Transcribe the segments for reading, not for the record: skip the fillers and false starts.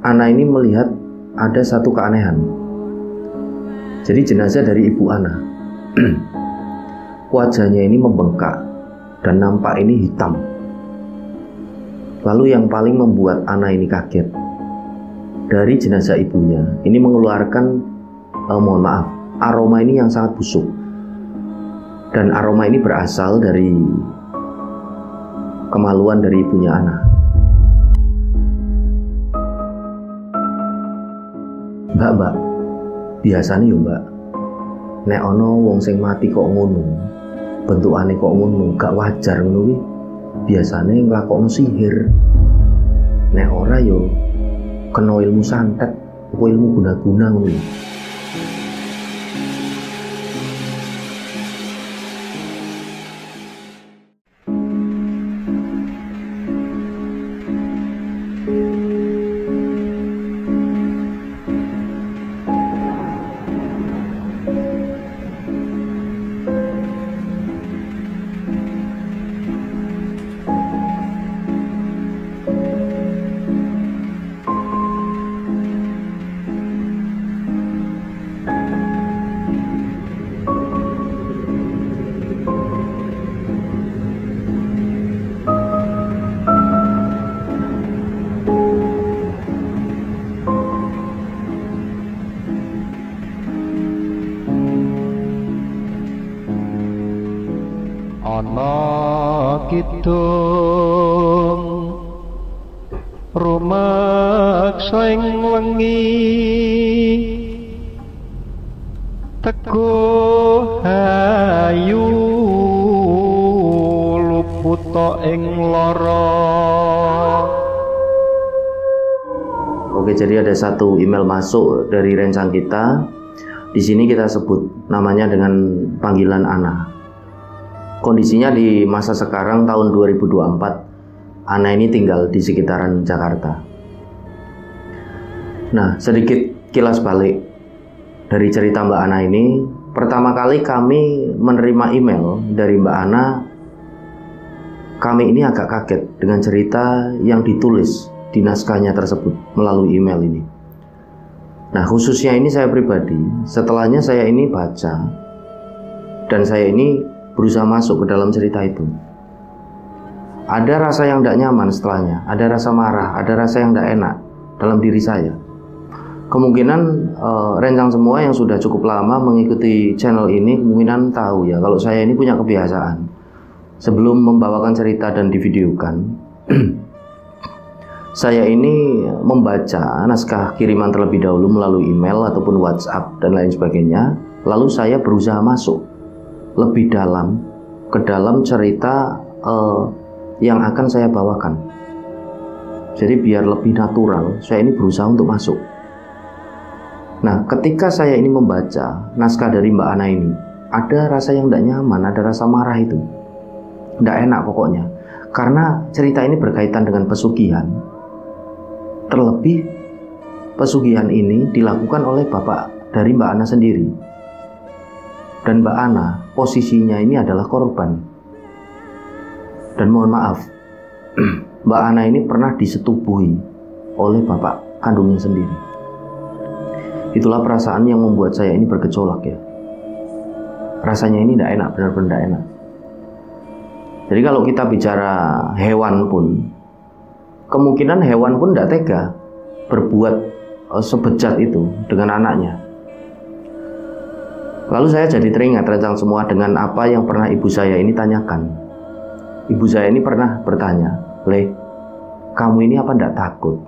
Ana ini melihat ada satu keanehan. Jadi jenazah dari ibu Ana, wajahnya ini membengkak dan nampak ini hitam. Lalu yang paling membuat Ana ini kaget, dari jenazah ibunya ini mengeluarkan, mohon maaf, aroma ini yang sangat busuk. Dan aroma ini berasal dari kemaluan dari ibunya Ana. Mbak, biasanya yo mbak, nek ono wong sing mati kok ngono, bentukane kok ngono, gak wajar ngono kuwi. Biasane nglakokno sihir. Nek ora yo kena ilmu santet, ilmu guna-guna ngono. Ana kidung rumaksa ing wengi teguh hayu luputa ing lara. Oke, jadi ada satu email masuk dari rencang kita. Di sini kita sebut namanya dengan panggilan Ana. Kondisinya di masa sekarang tahun 2024, Ana ini tinggal di sekitaran Jakarta. Nah, sedikit kilas balik dari cerita Mbak Ana ini. Pertama kali kami menerima email dari Mbak Ana, kami ini agak kaget dengan cerita yang ditulis di naskahnya tersebut melalui email ini. Nah, khususnya ini saya pribadi, setelahnya saya ini baca dan saya ini berusaha masuk ke dalam cerita itu. Ada rasa yang tidak nyaman setelahnya, ada rasa marah, ada rasa yang tidak enak dalam diri saya. Kemungkinan rencang semua yang sudah cukup lama mengikuti channel ini kemungkinan tahu ya, kalau saya ini punya kebiasaan sebelum membawakan cerita dan divideokan, saya ini membaca naskah kiriman terlebih dahulu melalui email ataupun WhatsApp dan lain sebagainya. Lalu saya berusaha masuk lebih dalam ke dalam cerita yang akan saya bawakan. Jadi biar lebih natural, saya ini berusaha untuk masuk. Nah, ketika saya ini membaca naskah dari Mbak Ana ini, ada rasa yang tidak nyaman, ada rasa marah itu. Tidak enak pokoknya. Karena cerita ini berkaitan dengan pesugihan. Terlebih pesugihan ini dilakukan oleh bapak dari Mbak Ana sendiri. Dan Mbak Ana posisinya ini adalah korban. Dan mohon maaf, Mbak Ana ini pernah disetubuhi oleh bapak kandungnya sendiri. Itulah perasaan yang membuat saya ini bergejolak ya. Rasanya ini tidak enak, benar-benar tidak enak. Jadi kalau kita bicara hewan pun, kemungkinan hewan pun tidak tega berbuat sebejat itu dengan anaknya. Lalu saya jadi teringat rencang semua dengan apa yang pernah ibu saya ini tanyakan. Ibu saya ini pernah bertanya, "Le, kamu ini apa tidak takut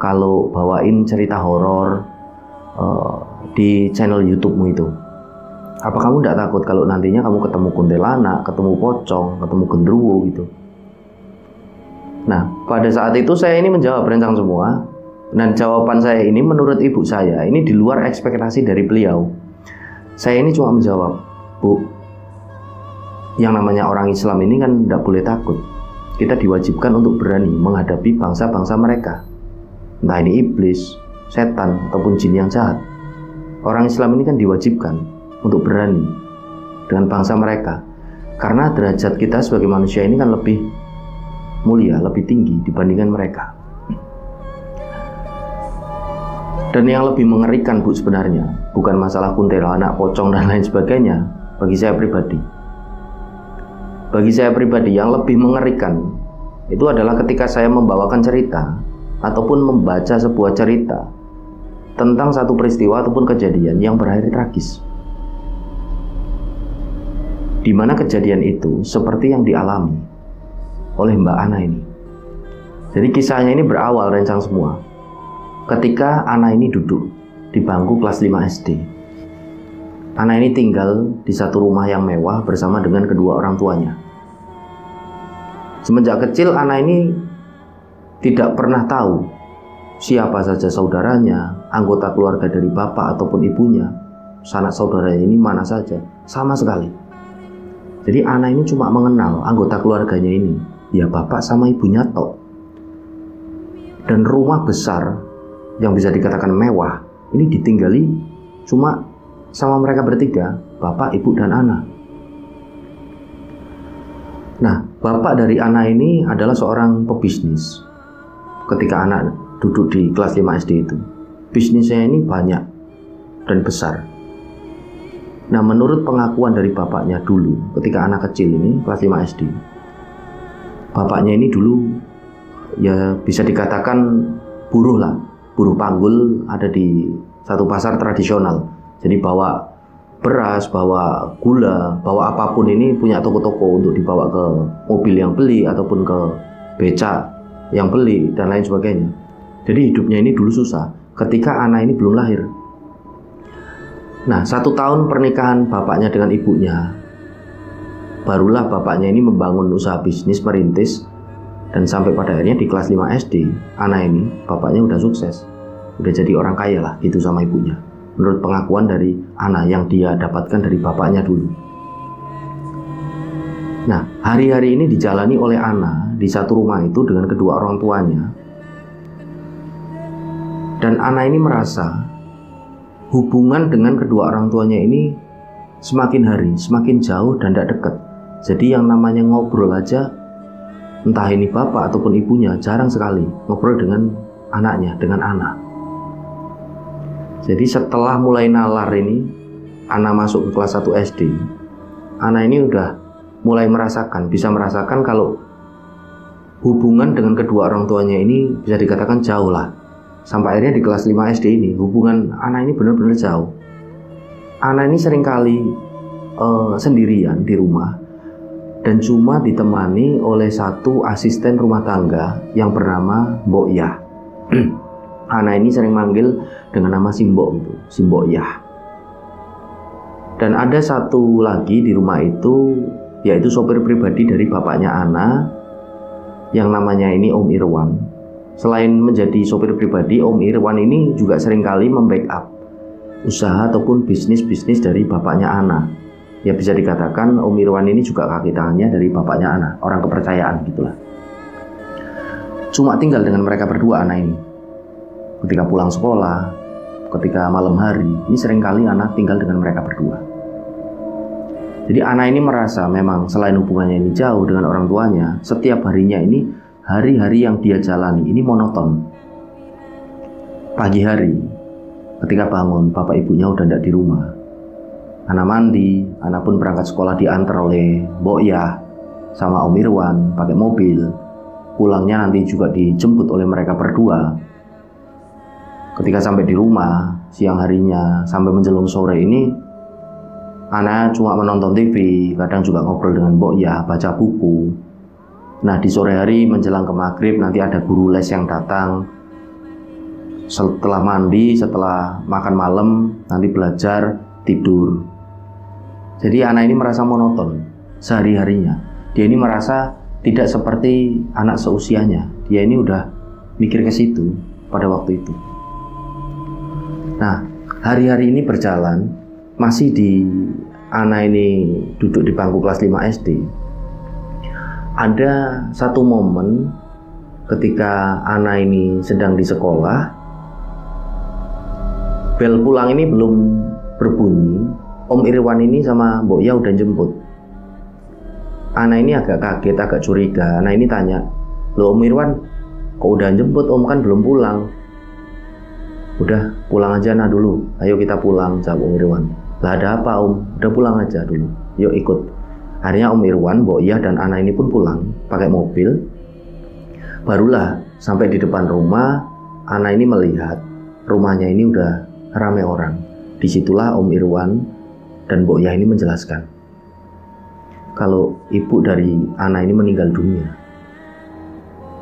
kalau bawain cerita horor di channel YouTube-mu itu? Apa kamu tidak takut kalau nantinya kamu ketemu kuntilanak, ketemu pocong, ketemu gendruwo gitu?" Nah, pada saat itu saya ini menjawab rencang semua. Dan jawaban saya ini menurut ibu saya ini di luar ekspektasi dari beliau. Saya ini cuma menjawab, "Bu, yang namanya orang Islam ini kan tidak boleh takut. Kita diwajibkan untuk berani menghadapi bangsa-bangsa mereka. Entah ini iblis, setan, ataupun jin yang jahat. Orang Islam ini kan diwajibkan untuk berani dengan bangsa mereka. Karena derajat kita sebagai manusia ini kan lebih mulia, lebih tinggi dibandingkan mereka." Dan yang lebih mengerikan Bu sebenarnya bukan masalah kuntilanak, pocong dan lain sebagainya. Bagi saya pribadi yang lebih mengerikan itu adalah ketika saya membawakan cerita ataupun membaca sebuah cerita tentang satu peristiwa ataupun kejadian yang berakhir tragis, di mana kejadian itu seperti yang dialami oleh Mbak Ana ini. Jadi kisahnya ini berawal rencang semua ketika Ana ini duduk di bangku kelas 5 SD. Ana ini tinggal di satu rumah yang mewah bersama dengan kedua orang tuanya. Semenjak kecil Ana ini tidak pernah tahu siapa saja saudaranya, anggota keluarga dari bapak ataupun ibunya, sanak saudaranya ini mana saja, sama sekali. Jadi Ana ini cuma mengenal anggota keluarganya ini, ya bapak sama ibunya tok. Dan rumah besar yang bisa dikatakan mewah ini ditinggali cuma sama mereka bertiga, bapak, ibu, dan Ana. Nah, bapak dari Ana ini adalah seorang pebisnis. Ketika Ana duduk di kelas 5 SD itu, bisnisnya ini banyak dan besar. Nah, menurut pengakuan dari bapaknya dulu ketika anak kecil ini kelas 5 SD, bapaknya ini dulu ya bisa dikatakan buruh lah, buruh panggul, ada di satu pasar tradisional. Jadi bawa beras, bawa gula, bawa apapun ini punya toko-toko untuk dibawa ke mobil yang beli ataupun ke becak yang beli dan lain sebagainya. Jadi hidupnya ini dulu susah ketika Ana ini belum lahir. Nah, 1 tahun pernikahan bapaknya dengan ibunya, barulah bapaknya ini membangun usaha bisnis, merintis, dan sampai pada akhirnya di kelas 5 SD, Ana ini bapaknya udah sukses, udah jadi orang kaya lah gitu sama ibunya. Menurut pengakuan dari Ana yang dia dapatkan dari bapaknya dulu. Nah, hari-hari ini dijalani oleh Ana di satu rumah itu dengan kedua orang tuanya. Dan Ana ini merasa hubungan dengan kedua orang tuanya ini semakin hari semakin jauh dan tidak dekat. Jadi yang namanya ngobrol aja, entah ini bapak ataupun ibunya, jarang sekali ngobrol dengan anaknya, dengan Ana. Jadi setelah mulai nalar ini, Ana masuk ke kelas 1 SD, Ana ini udah mulai bisa merasakan kalau hubungan dengan kedua orang tuanya ini bisa dikatakan jauh lah. Sampai akhirnya di kelas 5 SD ini, hubungan Ana ini benar-benar jauh. Ana ini seringkali sendirian di rumah dan cuma ditemani oleh satu asisten rumah tangga yang bernama Mbok Yah. Ana ini sering manggil dengan nama Simbok itu, Simbok Yah. Dan ada satu lagi di rumah itu, yaitu sopir pribadi dari bapaknya Ana yang namanya ini Om Irwan. Selain menjadi sopir pribadi, Om Irwan ini juga seringkali membackup usaha ataupun bisnis-bisnis dari bapaknya Ana. Ya bisa dikatakan Om Irwan ini juga kaki tangannya dari bapaknya Ana, orang kepercayaan gitulah. Cuma tinggal dengan mereka berdua Ana ini. Ketika pulang sekolah, ketika malam hari, ini seringkali Ana tinggal dengan mereka berdua. Jadi Ana ini merasa memang selain hubungannya ini jauh dengan orang tuanya, setiap harinya ini hari-hari yang dia jalani ini monoton. Pagi hari, ketika bangun, bapak ibunya udah tidak di rumah. Ana mandi, Ana pun berangkat sekolah diantar oleh Mbok Yah sama Om Irwan pakai mobil. Pulangnya nanti juga dijemput oleh mereka berdua. Ketika sampai di rumah, siang harinya sampai menjelang sore ini, Ana cuma menonton TV, kadang juga ngobrol dengan Mbok Yah, baca buku. Nah, di sore hari menjelang ke maghrib nanti ada guru les yang datang. Setelah mandi, setelah makan malam, nanti belajar, tidur. Jadi Ana ini merasa monoton sehari-harinya. Dia ini merasa tidak seperti anak seusianya. Dia ini udah mikir ke situ pada waktu itu. Nah, hari-hari ini berjalan, masih di Ana ini duduk di bangku kelas 5 SD. Ada satu momen ketika Ana ini sedang di sekolah, bel pulang ini belum berbunyi, Om Irwan ini sama Mbok Yah udah jemput. Ana ini agak kaget, agak curiga. Ana ini tanya, "Loh Om Irwan, kok udah jemput? Om kan belum pulang." Udah pulang aja nah dulu, ayo kita pulang, jawab Om Irwan. Lah ada apa Om? Udah pulang aja dulu, yuk ikut. Akhirnya Om Irwan, Mbok Iyah dan Ana ini pun pulang pakai mobil. Barulah sampai di depan rumah, Ana ini melihat rumahnya ini udah ramai orang. Disitulah Om Irwan dan Mbok Iyah ini menjelaskan kalau ibu dari Ana ini meninggal dunia.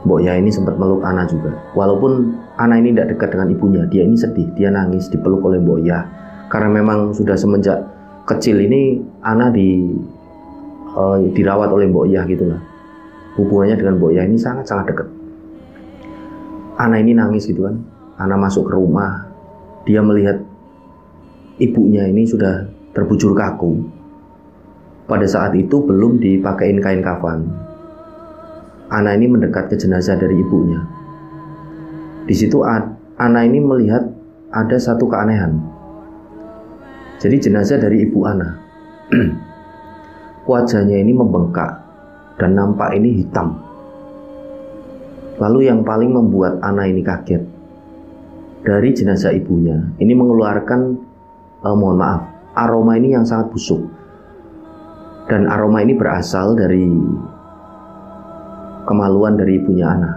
Mbok Iyah ini sempat meluk Ana juga. Walaupun Ana ini tidak dekat dengan ibunya, dia ini sedih, dia nangis dipeluk oleh Mbok Iyah. Karena memang sudah semenjak kecil ini Ana dirawat oleh Mbok Iyah gitulah. Hubungannya dengan Mbok Iyah ini sangat-sangat dekat. Ana ini nangis gitu kan. Ana masuk ke rumah, dia melihat ibunya ini sudah terbujur kaku. Pada saat itu belum dipakein kain kafan. Ana ini mendekat ke jenazah dari ibunya. Di situ Ana ini melihat ada satu keanehan. Jadi jenazah dari ibu Ana, wajahnya ini membengkak dan nampak ini hitam. Lalu yang paling membuat Ana ini kaget, dari jenazah ibunya ini mengeluarkan aroma ini yang sangat busuk. Dan aroma ini berasal dari kemaluan dari ibunya Ana.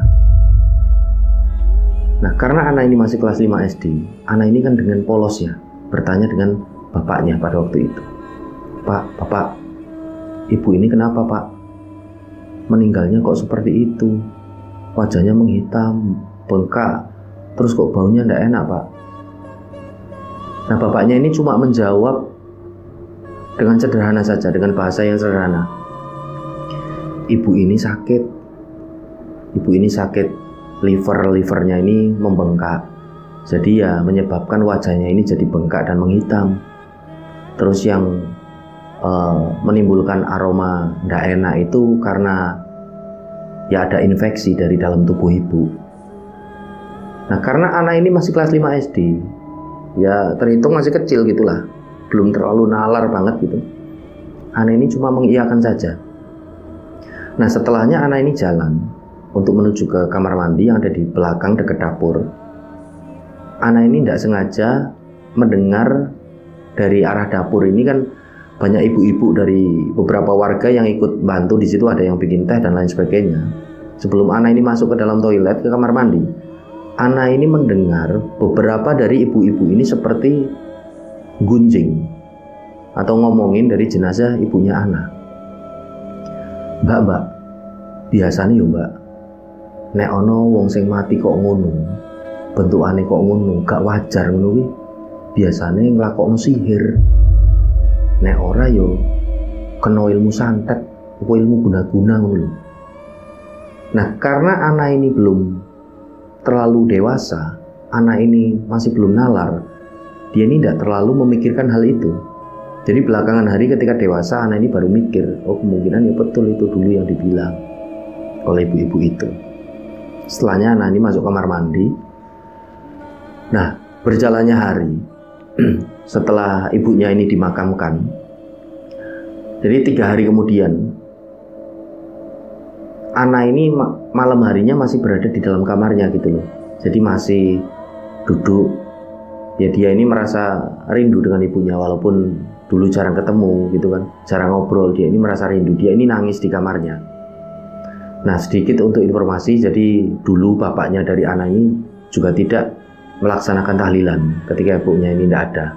Nah, karena Ana ini masih kelas 5 SD, Ana ini kan dengan polosnya bertanya dengan bapaknya pada waktu itu. Bapak, ibu ini kenapa Pak? Meninggalnya kok seperti itu? Wajahnya menghitam, bengkak, terus kok baunya tidak enak Pak? Nah, bapaknya ini cuma menjawab dengan sederhana saja, dengan bahasa yang sederhana. Ibu ini sakit, livernya ini membengkak. Jadi ya menyebabkan wajahnya ini jadi bengkak dan menghitam. Terus yang menimbulkan aroma tidak enak itu karena ya ada infeksi dari dalam tubuh ibu. Nah, karena Ana ini masih kelas 5 SD, ya terhitung masih kecil gitulah, belum terlalu nalar banget gitu. Ana ini cuma mengiyakan saja. Nah, setelahnya Ana ini jalan untuk menuju ke kamar mandi yang ada di belakang dekat dapur. Ana ini tidak sengaja mendengar dari arah dapur ini kan banyak ibu-ibu dari beberapa warga yang ikut bantu di situ, ada yang bikin teh dan lain sebagainya. Sebelum Ana ini masuk ke dalam toilet ke kamar mandi, Ana ini mendengar beberapa dari ibu-ibu ini seperti gunjing atau ngomongin dari jenazah ibunya Ana. Mbak, biasanya ya Mbak, nek ono wong sing mati kok ngono, bentukane kok ngono, gak wajar ngono kuwi. Biasane nglakokno sihir. Nek ora yo kena ilmu santet, apa ilmu guna-guna ngono. Nah, karena Ana ini belum terlalu dewasa, Ana ini masih belum nalar, dia ini tidak terlalu memikirkan hal itu. Jadi belakangan hari ketika dewasa, Ana ini baru mikir, oh kemungkinan ya betul itu dulu yang dibilang oleh ibu-ibu itu. Setelahnya Ana ini masuk kamar mandi. Nah, berjalannya hari setelah ibunya ini dimakamkan, jadi 3 hari kemudian Ana ini malam harinya masih berada di dalam kamarnya gitu loh. Jadi masih duduk. Ya dia ini merasa rindu dengan ibunya, walaupun dulu jarang ketemu gitu kan, jarang ngobrol. Dia ini merasa rindu, dia ini nangis di kamarnya. Nah, sedikit untuk informasi, jadi dulu bapaknya dari Ana ini juga tidak melaksanakan tahlilan ketika ibunya ini tidak ada.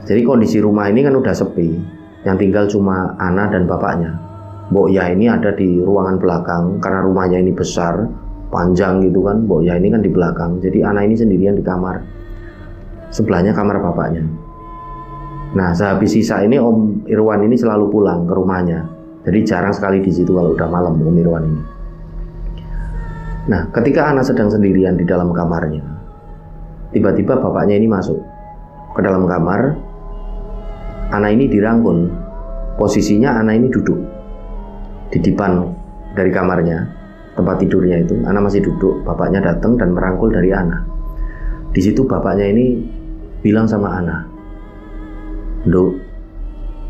Jadi kondisi rumah ini kan udah sepi, yang tinggal cuma Ana dan bapaknya. Mbok Iyah ini ada di ruangan belakang karena rumahnya ini besar, panjang gitu kan. Mbok Iyah ini kan di belakang, jadi Ana ini sendirian di kamar. Sebelahnya kamar bapaknya. Nah, sehabis sisa ini Om Irwan ini selalu pulang ke rumahnya. Jadi jarang sekali di situ kalau udah malam Om Irwan ini. Nah, ketika Ana sedang sendirian di dalam kamarnya, tiba-tiba bapaknya ini masuk ke dalam kamar. Ana ini dirangkul. Posisinya Ana ini duduk di depan dari kamarnya, tempat tidurnya itu. Ana masih duduk, bapaknya datang dan merangkul dari Ana. Di situ bapaknya ini bilang sama Ana, "Nduk,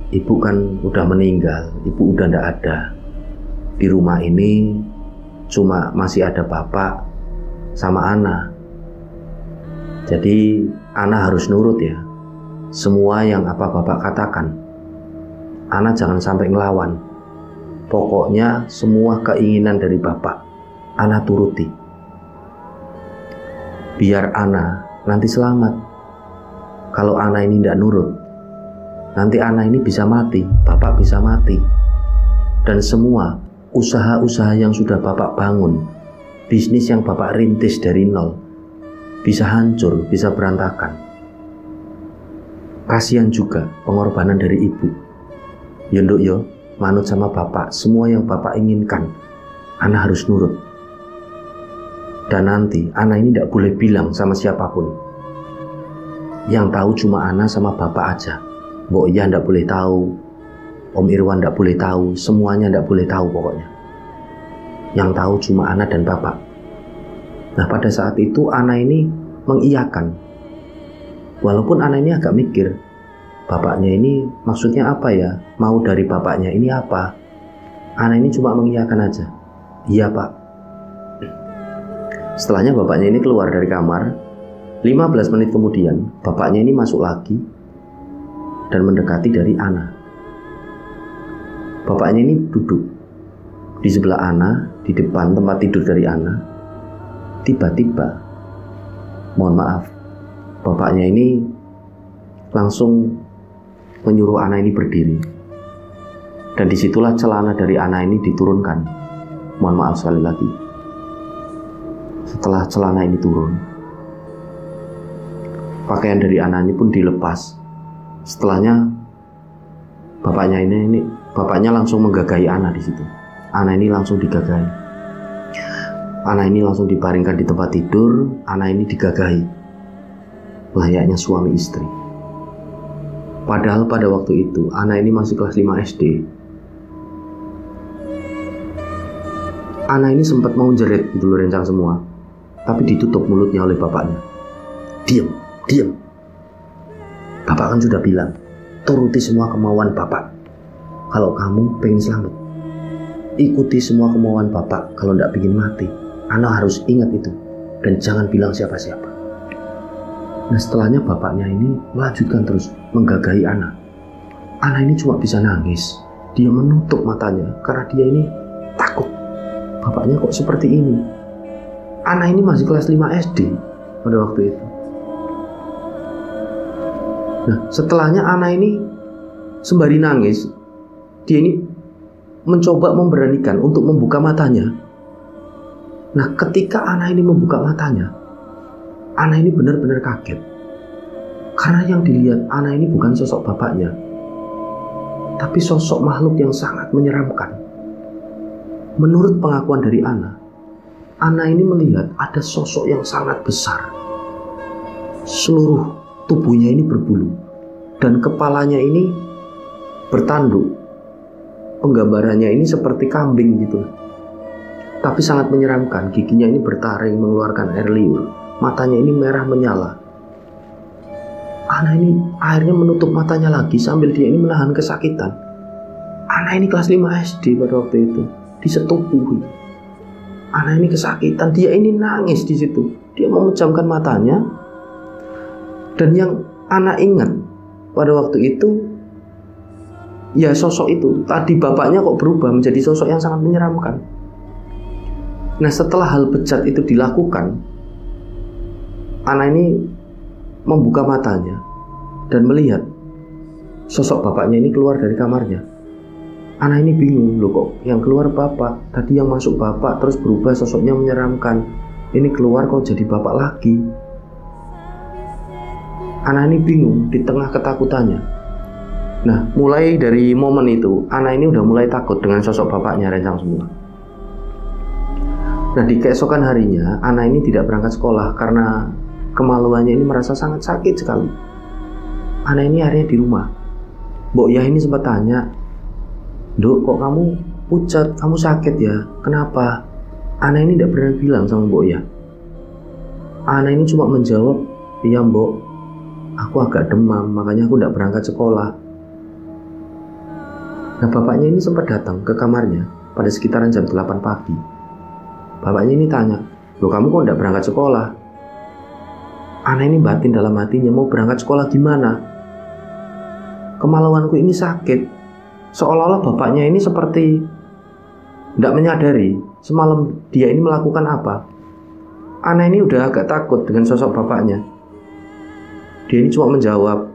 ibu kan udah meninggal, ibu udah ndak ada. Di rumah ini cuma masih ada bapak sama Ana. Jadi Ana harus nurut ya. Semua yang apa Bapak katakan. Ana jangan sampai ngelawan. Pokoknya semua keinginan dari Bapak Ana turuti. Biar Ana nanti selamat. Kalau Ana ini tidak nurut, nanti Ana ini bisa mati, Bapak bisa mati. Dan semua usaha-usaha yang sudah Bapak bangun, bisnis yang Bapak rintis dari nol, bisa hancur, bisa berantakan. Kasihan juga pengorbanan dari ibu. Yondok yo, manut sama Bapak, semua yang Bapak inginkan, Ana harus nurut. Dan nanti Ana ini tidak boleh bilang sama siapapun. Yang tahu cuma Ana sama Bapak aja. Mbok Iya tidak boleh tahu, Om Irwan tidak boleh tahu, semuanya tidak boleh tahu pokoknya. Yang tahu cuma Ana dan Bapak. Nah pada saat itu Ana ini mengiyakan. Walaupun Ana ini agak mikir, bapaknya ini maksudnya apa ya? Mau dari bapaknya ini apa? Ana ini cuma mengiyakan aja. Iya Pak. Setelahnya bapaknya ini keluar dari kamar. 15 menit kemudian bapaknya ini masuk lagi dan mendekati dari Ana. Bapaknya ini duduk di sebelah Ana, di depan tempat tidur dari Ana. Tiba-tiba, mohon maaf, bapaknya ini langsung menyuruh Ana ini berdiri. Dan disitulah celana dari Ana ini diturunkan. Mohon maaf sekali lagi. Setelah celana ini turun, pakaian dari Ana ini pun dilepas. Setelahnya bapaknya langsung menggagahi Ana di situ. Ana ini langsung digagahi. Ana ini langsung dibaringkan di tempat tidur. Ana ini digagahi layaknya suami istri. Padahal pada waktu itu Ana ini masih kelas 5 SD. Ana ini sempat mau jerit gitu loh, rencang semua, tapi ditutup mulutnya oleh bapaknya. Diam, diam. Bapak kan sudah bilang, turuti semua kemauan Bapak. Kalau kamu pengen selamat, ikuti semua kemauan Bapak. Kalau tidak pengen mati, Ana harus ingat itu. Dan jangan bilang siapa-siapa. Nah setelahnya bapaknya ini melanjutkan terus menggagahi Ana. Ana ini cuma bisa nangis. Dia menutup matanya karena dia ini takut. Bapaknya kok seperti ini. Ana ini masih kelas 5 SD pada waktu itu. Nah setelahnya Ana ini sembari nangis, dia ini mencoba memberanikan untuk membuka matanya. Nah ketika Ana ini membuka matanya, Ana ini benar-benar kaget. Karena yang dilihat Ana ini bukan sosok bapaknya, tapi sosok makhluk yang sangat menyeramkan. Menurut pengakuan dari Ana ini melihat ada sosok yang sangat besar. Seluruh tubuhnya ini berbulu dan kepalanya ini bertanduk. Penggambarannya ini seperti kambing gitu, tapi sangat menyeramkan. Giginya ini bertaring mengeluarkan air liur. Matanya ini merah menyala. Ana ini akhirnya menutup matanya lagi sambil dia ini menahan kesakitan. Ana ini kelas 5 SD pada waktu itu, disetubuhi. Ana ini kesakitan, dia ini nangis di situ. Dia memejamkan matanya. Dan yang Ana ingat pada waktu itu, ya sosok itu. Tadi bapaknya kok berubah menjadi sosok yang sangat menyeramkan. Nah setelah hal bejat itu dilakukan, Ana ini membuka matanya dan melihat sosok bapaknya ini keluar dari kamarnya. Ana ini bingung, loh kok yang keluar bapak, tadi yang masuk bapak terus berubah sosoknya menyeramkan, ini keluar kok jadi bapak lagi. Ana ini bingung di tengah ketakutannya. Nah mulai dari momen itu Ana ini udah mulai takut dengan sosok bapaknya, rencang semua. Nah di keesokan harinya Ana ini tidak berangkat sekolah karena kemaluannya ini merasa sangat sakit sekali. Ana ini akhirnya di rumah. Mbok Yah ini sempat tanya, Dok, kok kamu pucat, kamu sakit ya? Kenapa? Ana ini tidak pernah bilang sama Mbok Yah. Ana ini cuma menjawab, iya Mbok, aku agak demam, makanya aku tidak berangkat sekolah. Nah bapaknya ini sempat datang ke kamarnya pada sekitaran jam 8 pagi. Bapaknya ini tanya, loh kamu kok tidak berangkat sekolah? Ana ini batin dalam hatinya, mau berangkat sekolah gimana? Kemaluanku ini sakit. Seolah-olah bapaknya ini seperti tidak menyadari semalam dia ini melakukan apa. Ana ini udah agak takut dengan sosok bapaknya. Dia ini cuma menjawab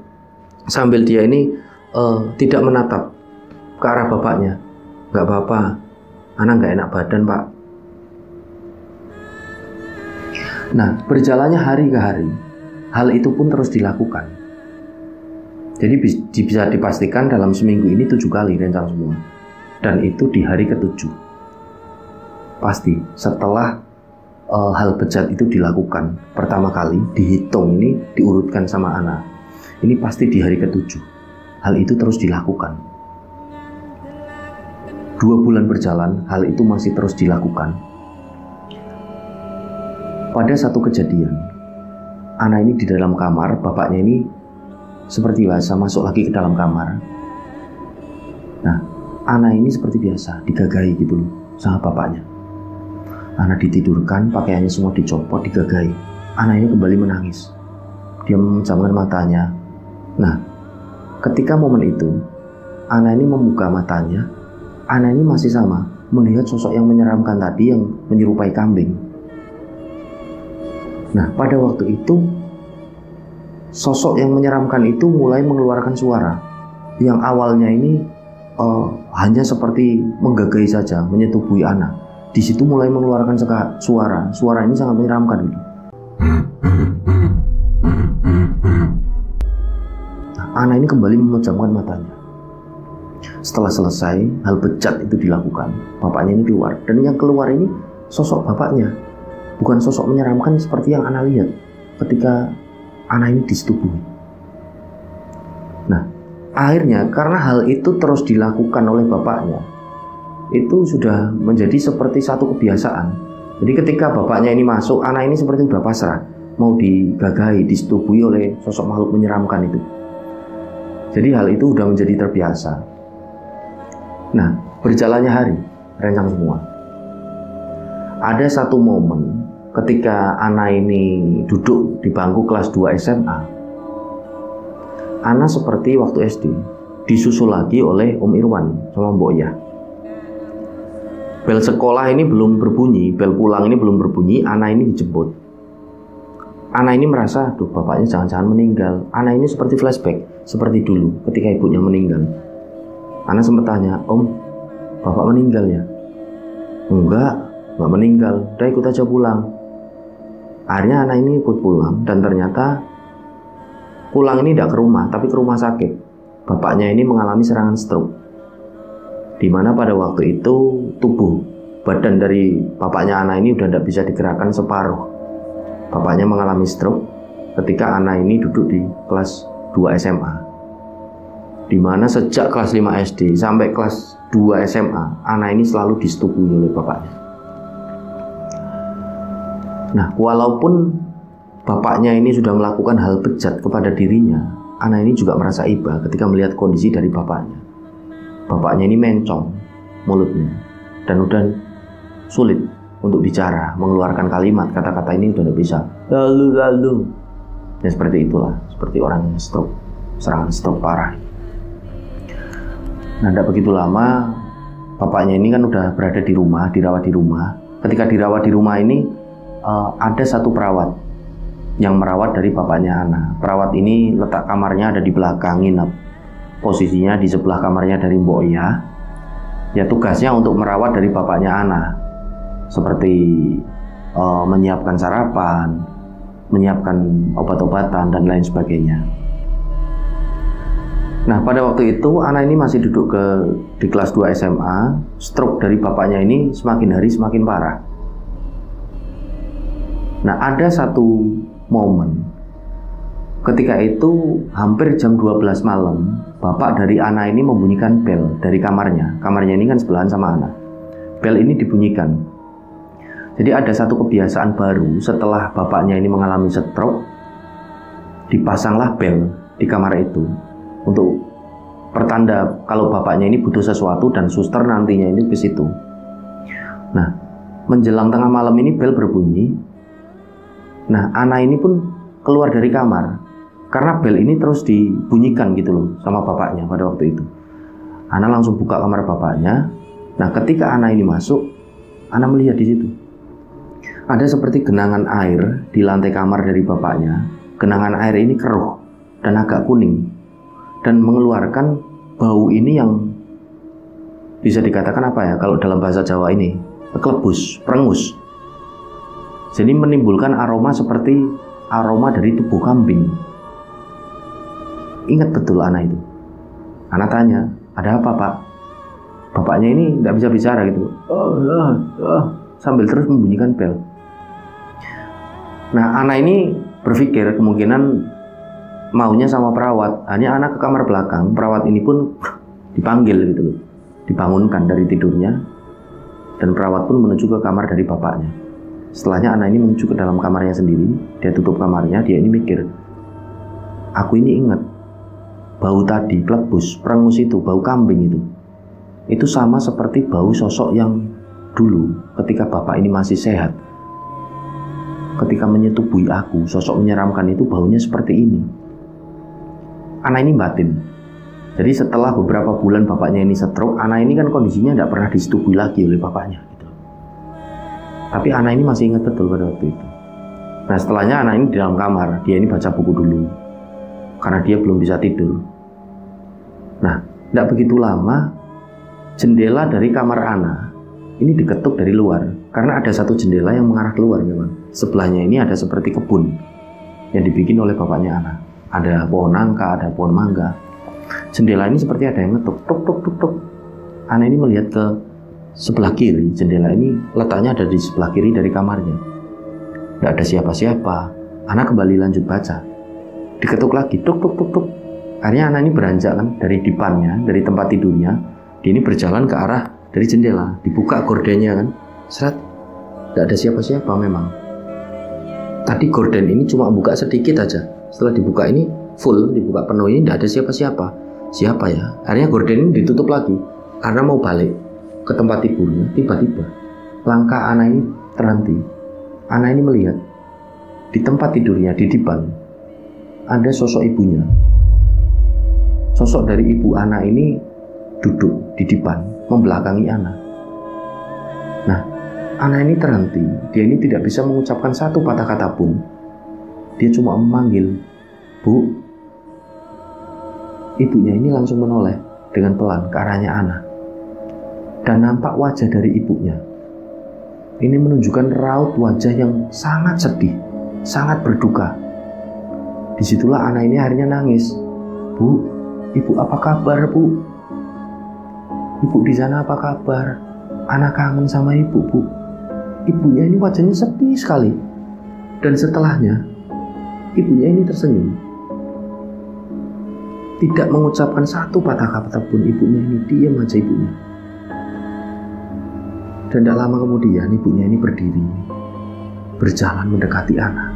sambil dia ini tidak menatap ke arah bapaknya. Gak apa-apa, Ana gak enak badan, Pak. Nah, berjalannya hari ke hari, hal itu pun terus dilakukan. Jadi bisa dipastikan dalam seminggu ini 7 kali rencang semua. Dan itu di hari ke-7. Pasti setelah hal bejat itu dilakukan pertama kali, dihitung ini, diurutkan sama Ana. Ini pasti di hari ke-7. Hal itu terus dilakukan. 2 bulan berjalan, hal itu masih terus dilakukan. Pada satu kejadian, Ana ini di dalam kamar, bapaknya ini seperti biasa masuk lagi ke dalam kamar. Nah, Ana ini seperti biasa digagahi gitu loh sama bapaknya. Ana ditidurkan, pakaiannya semua dicopot, digagahi. Ana ini kembali menangis. Dia memejamkan matanya. Nah, ketika momen itu, Ana ini membuka matanya. Ana ini masih sama melihat sosok yang menyeramkan tadi yang menyerupai kambing. Nah, pada waktu itu sosok yang menyeramkan itu mulai mengeluarkan suara yang awalnya ini hanya seperti menggagai saja, menyetubuhi Ana. Di situ mulai mengeluarkan suara. Suara ini sangat menyeramkan gitu. Nah, Ana ini kembali memejamkan matanya. Setelah selesai, hal bejat itu dilakukan. Bapaknya ini keluar, dan yang keluar ini sosok bapaknya. Bukan sosok menyeramkan seperti yang Ana lihat ketika Ana ini disetubuhi. Nah, akhirnya karena hal itu terus dilakukan oleh bapaknya, itu sudah menjadi seperti satu kebiasaan. Jadi ketika bapaknya ini masuk, Ana ini seperti sudah pasrah, mau digagahi, disetubuhi oleh sosok makhluk menyeramkan itu. Jadi hal itu sudah menjadi terbiasa. Nah, berjalannya hari, rencang semua. Ada satu momen ketika Ana ini duduk di bangku kelas 2 SMA. Ana seperti waktu SD, disusul lagi oleh Om Irwan sama Mbok Yah. Bel sekolah ini belum berbunyi, bel pulang ini belum berbunyi, Ana ini dijemput. Ana ini merasa, aduh bapaknya jangan-jangan meninggal. Ana ini seperti flashback, seperti dulu ketika ibunya meninggal. Ana sempat tanya, Om, bapak meninggal ya? Enggak meninggal, udah ikut aja pulang. Akhirnya Ana ini ikut pulang, dan ternyata pulang ini tidak ke rumah, tapi ke rumah sakit. Bapaknya ini mengalami serangan stroke, di mana pada waktu itu tubuh badan dari bapaknya Ana ini udah tidak bisa digerakkan separuh. Bapaknya mengalami stroke ketika Ana ini duduk di kelas 2 SMA, di mana sejak kelas 5 SD sampai kelas 2 SMA, Ana ini selalu disetubuhi oleh bapaknya. Nah, walaupun bapaknya ini sudah melakukan hal bejat kepada dirinya, Ana ini juga merasa iba ketika melihat kondisi dari bapaknya. Bapaknya ini mencong mulutnya, dan udah sulit untuk bicara, mengeluarkan kalimat, kata-kata ini udah tidak bisa. Lalu. Dan seperti itulah, seperti orang yang stroke, serangan stroke parah. Nah, tidak begitu lama, bapaknya ini kan udah berada di rumah, dirawat di rumah. Ketika dirawat di rumah ini, ada satu perawat yang merawat dari bapaknya Ana. Perawat ini letak kamarnya ada di belakang nginep. Posisinya di sebelah kamarnya dari Mbok Yah. Ya, tugasnya untuk merawat dari bapaknya Ana, seperti menyiapkan sarapan, menyiapkan obat-obatan, dan lain sebagainya. Nah, pada waktu itu Ana ini masih duduk di kelas 2 SMA. Stroke dari bapaknya ini semakin hari semakin parah. Nah, ada satu momen ketika itu hampir jam 12 malam, bapak dari Ana ini membunyikan bel dari kamarnya. Kamarnya ini kan sebelahan sama Ana. Bel ini dibunyikan. Jadi ada satu kebiasaan baru setelah bapaknya ini mengalami stroke, dipasanglah bel di kamar itu untuk pertanda kalau bapaknya ini butuh sesuatu dan suster nantinya ini ke situ. Nah, menjelang tengah malam ini bel berbunyi. Nah, Ana ini pun keluar dari kamar karena bel ini terus dibunyikan gitu loh sama bapaknya pada waktu itu. Ana langsung buka kamar bapaknya. Nah, ketika Ana ini masuk, Ana melihat di situ ada seperti genangan air di lantai kamar dari bapaknya. Genangan air ini keruh dan agak kuning dan mengeluarkan bau ini yang bisa dikatakan apa ya, kalau dalam bahasa Jawa ini kelebus, perengus. Jadi menimbulkan aroma seperti aroma dari tubuh kambing. Ingat betul Ana itu. Ana tanya, ada apa Pak? Bapaknya ini tidak bisa bicara gitu. Sambil terus membunyikan bel. Nah, Ana ini berpikir kemungkinan maunya sama perawat. Hanya Ana ke kamar belakang, perawat ini pun dipanggil gitu loh. Dibangunkan dari tidurnya, dan perawat pun menuju ke kamar dari bapaknya. Setelahnya Ana ini menuju ke dalam kamarnya sendiri. Dia tutup kamarnya. Dia ini mikir, aku ini ingat bau tadi, klebus, perengus itu, bau kambing itu sama seperti bau sosok yang dulu ketika bapak ini masih sehat. Ketika menyetubuhi aku, sosok menyeramkan itu baunya seperti ini. Ana ini batin. Jadi setelah beberapa bulan bapaknya ini stroke, Ana ini kan kondisinya tidak pernah disetubui lagi oleh bapaknya gitu. Tapi Ana ini masih ingat betul pada waktu itu. Nah, setelahnya Ana ini di dalam kamar. Dia ini baca buku dulu karena dia belum bisa tidur. Nah, tidak begitu lama jendela dari kamar Ana ini diketuk dari luar. Karena ada satu jendela yang mengarah keluar memang. Sebelahnya ini ada seperti kebun yang dibikin oleh bapaknya Ana. Ada pohon nangka, ada pohon mangga. Jendela ini seperti ada yang ngetuk, tuk tuk tuk tuk. Ana ini melihat ke sebelah kiri. Jendela ini letaknya ada di sebelah kiri dari kamarnya. Tidak ada siapa-siapa. Ana kembali lanjut baca. Diketuk lagi, tuk tuk tuk tuk. Akhirnya Ana ini beranjak kan dari dipannya, dari tempat tidurnya. Dia ini berjalan ke arah dari jendela. Dibuka gordennya kan, seret. Tidak ada siapa-siapa memang. Tadi gorden ini cuma buka sedikit aja. Setelah dibuka ini full, dibuka penuh ini tidak ada siapa-siapa. Siapa ya? Akhirnya gorden ini ditutup lagi karena mau balik ke tempat tidurnya. Tiba-tiba langkah Ana ini terhenti. Ana ini melihat di tempat tidurnya, di dipan, ada sosok ibunya. Sosok dari ibu Ana ini duduk di dipan membelakangi Ana. Nah, Ana ini terhenti. Dia ini tidak bisa mengucapkan satu patah kata pun. Dia cuma memanggil, "Bu." Ibunya ini langsung menoleh dengan pelan ke arahnya Ana. Dan nampak wajah dari ibunya ini menunjukkan raut wajah yang sangat sedih, sangat berduka. Disitulah Ana ini akhirnya nangis. "Bu, Ibu apa kabar, Bu? Ibu di sana apa kabar? Ana kangen sama Ibu, Bu." Ibunya ini wajahnya sedih sekali. Dan setelahnya ibunya ini tersenyum. Tidak mengucapkan satu patah kata pun. Ibunya ini diam aja ibunya. Dan tidak lama kemudian ibunya ini berdiri, berjalan mendekati Ana.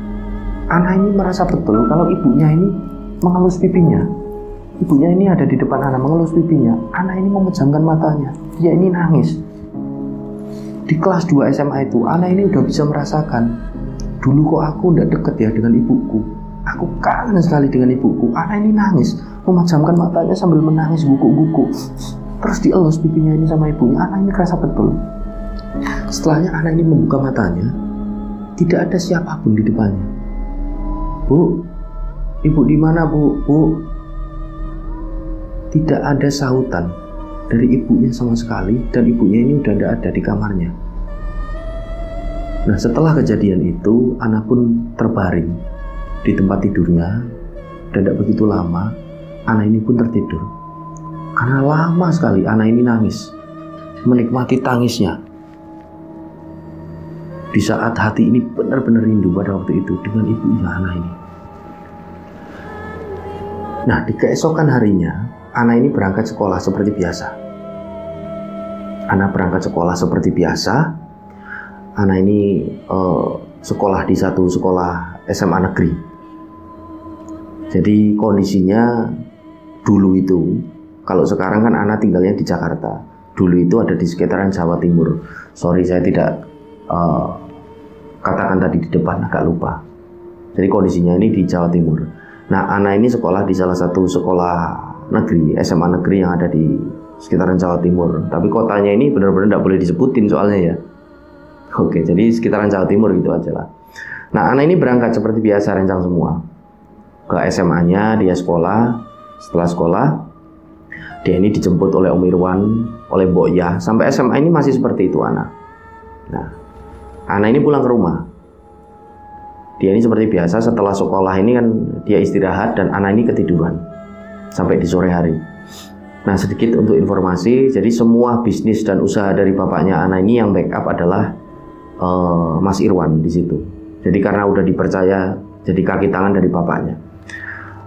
Ana ini merasa betul kalau ibunya ini mengelus pipinya. Ibunya ini ada di depan Ana mengelus pipinya. Ana ini memejamkan matanya. Dia ini nangis. Di kelas 2 SMA itu, Ana ini udah bisa merasakan, dulu kok aku tidak dekat ya dengan ibuku. Aku kangen sekali dengan ibuku. Ana ini nangis, memejamkan matanya sambil menangis buku-buku. Terus dielus pipinya ini sama ibunya. Ana ini kerasa betul. Setelahnya Ana ini membuka matanya, tidak ada siapapun di depannya. "Bu, Ibu di mana, Bu? Bu?" Tidak ada sautan dari ibunya sama sekali, dan ibunya ini udah tidak ada di kamarnya. Nah, setelah kejadian itu, Ana pun terbaring di tempat tidurnya, dan tidak begitu lama Ana ini pun tertidur. Karena lama sekali Ana ini nangis, menikmati tangisnya. Di saat hati ini benar-benar rindu pada waktu itu dengan ibunya Ana ini. Nah, di keesokan harinya, Ana ini berangkat sekolah seperti biasa. Ana berangkat sekolah seperti biasa. Ana ini sekolah di satu sekolah SMA negeri. Jadi kondisinya dulu itu, kalau sekarang kan Ana tinggalnya di Jakarta. Dulu itu ada di sekitaran Jawa Timur. Sorry, saya tidak katakan tadi di depan, agak lupa. Jadi kondisinya ini di Jawa Timur. Nah, Ana ini sekolah di salah satu sekolah negeri, SMA negeri yang ada di sekitaran Jawa Timur. Tapi kotanya ini benar-benar tidak boleh disebutin soalnya ya. Oke, jadi sekitaran Jawa Timur gitu aja lah. Nah, Ana ini berangkat seperti biasa rencang semua. Ke SMA-nya dia sekolah. Setelah sekolah, dia ini dijemput oleh Om Irwan, oleh Mbok Yah. Sampai SMA ini masih seperti itu Ana. Nah, Ana ini pulang ke rumah. Dia ini seperti biasa setelah sekolah ini kan dia istirahat dan Ana ini ketiduran sampai di sore hari. Nah, sedikit untuk informasi, jadi semua bisnis dan usaha dari bapaknya Ana ini yang backup adalah Mas Irwan di situ. Jadi karena udah dipercaya jadi kaki tangan dari bapaknya.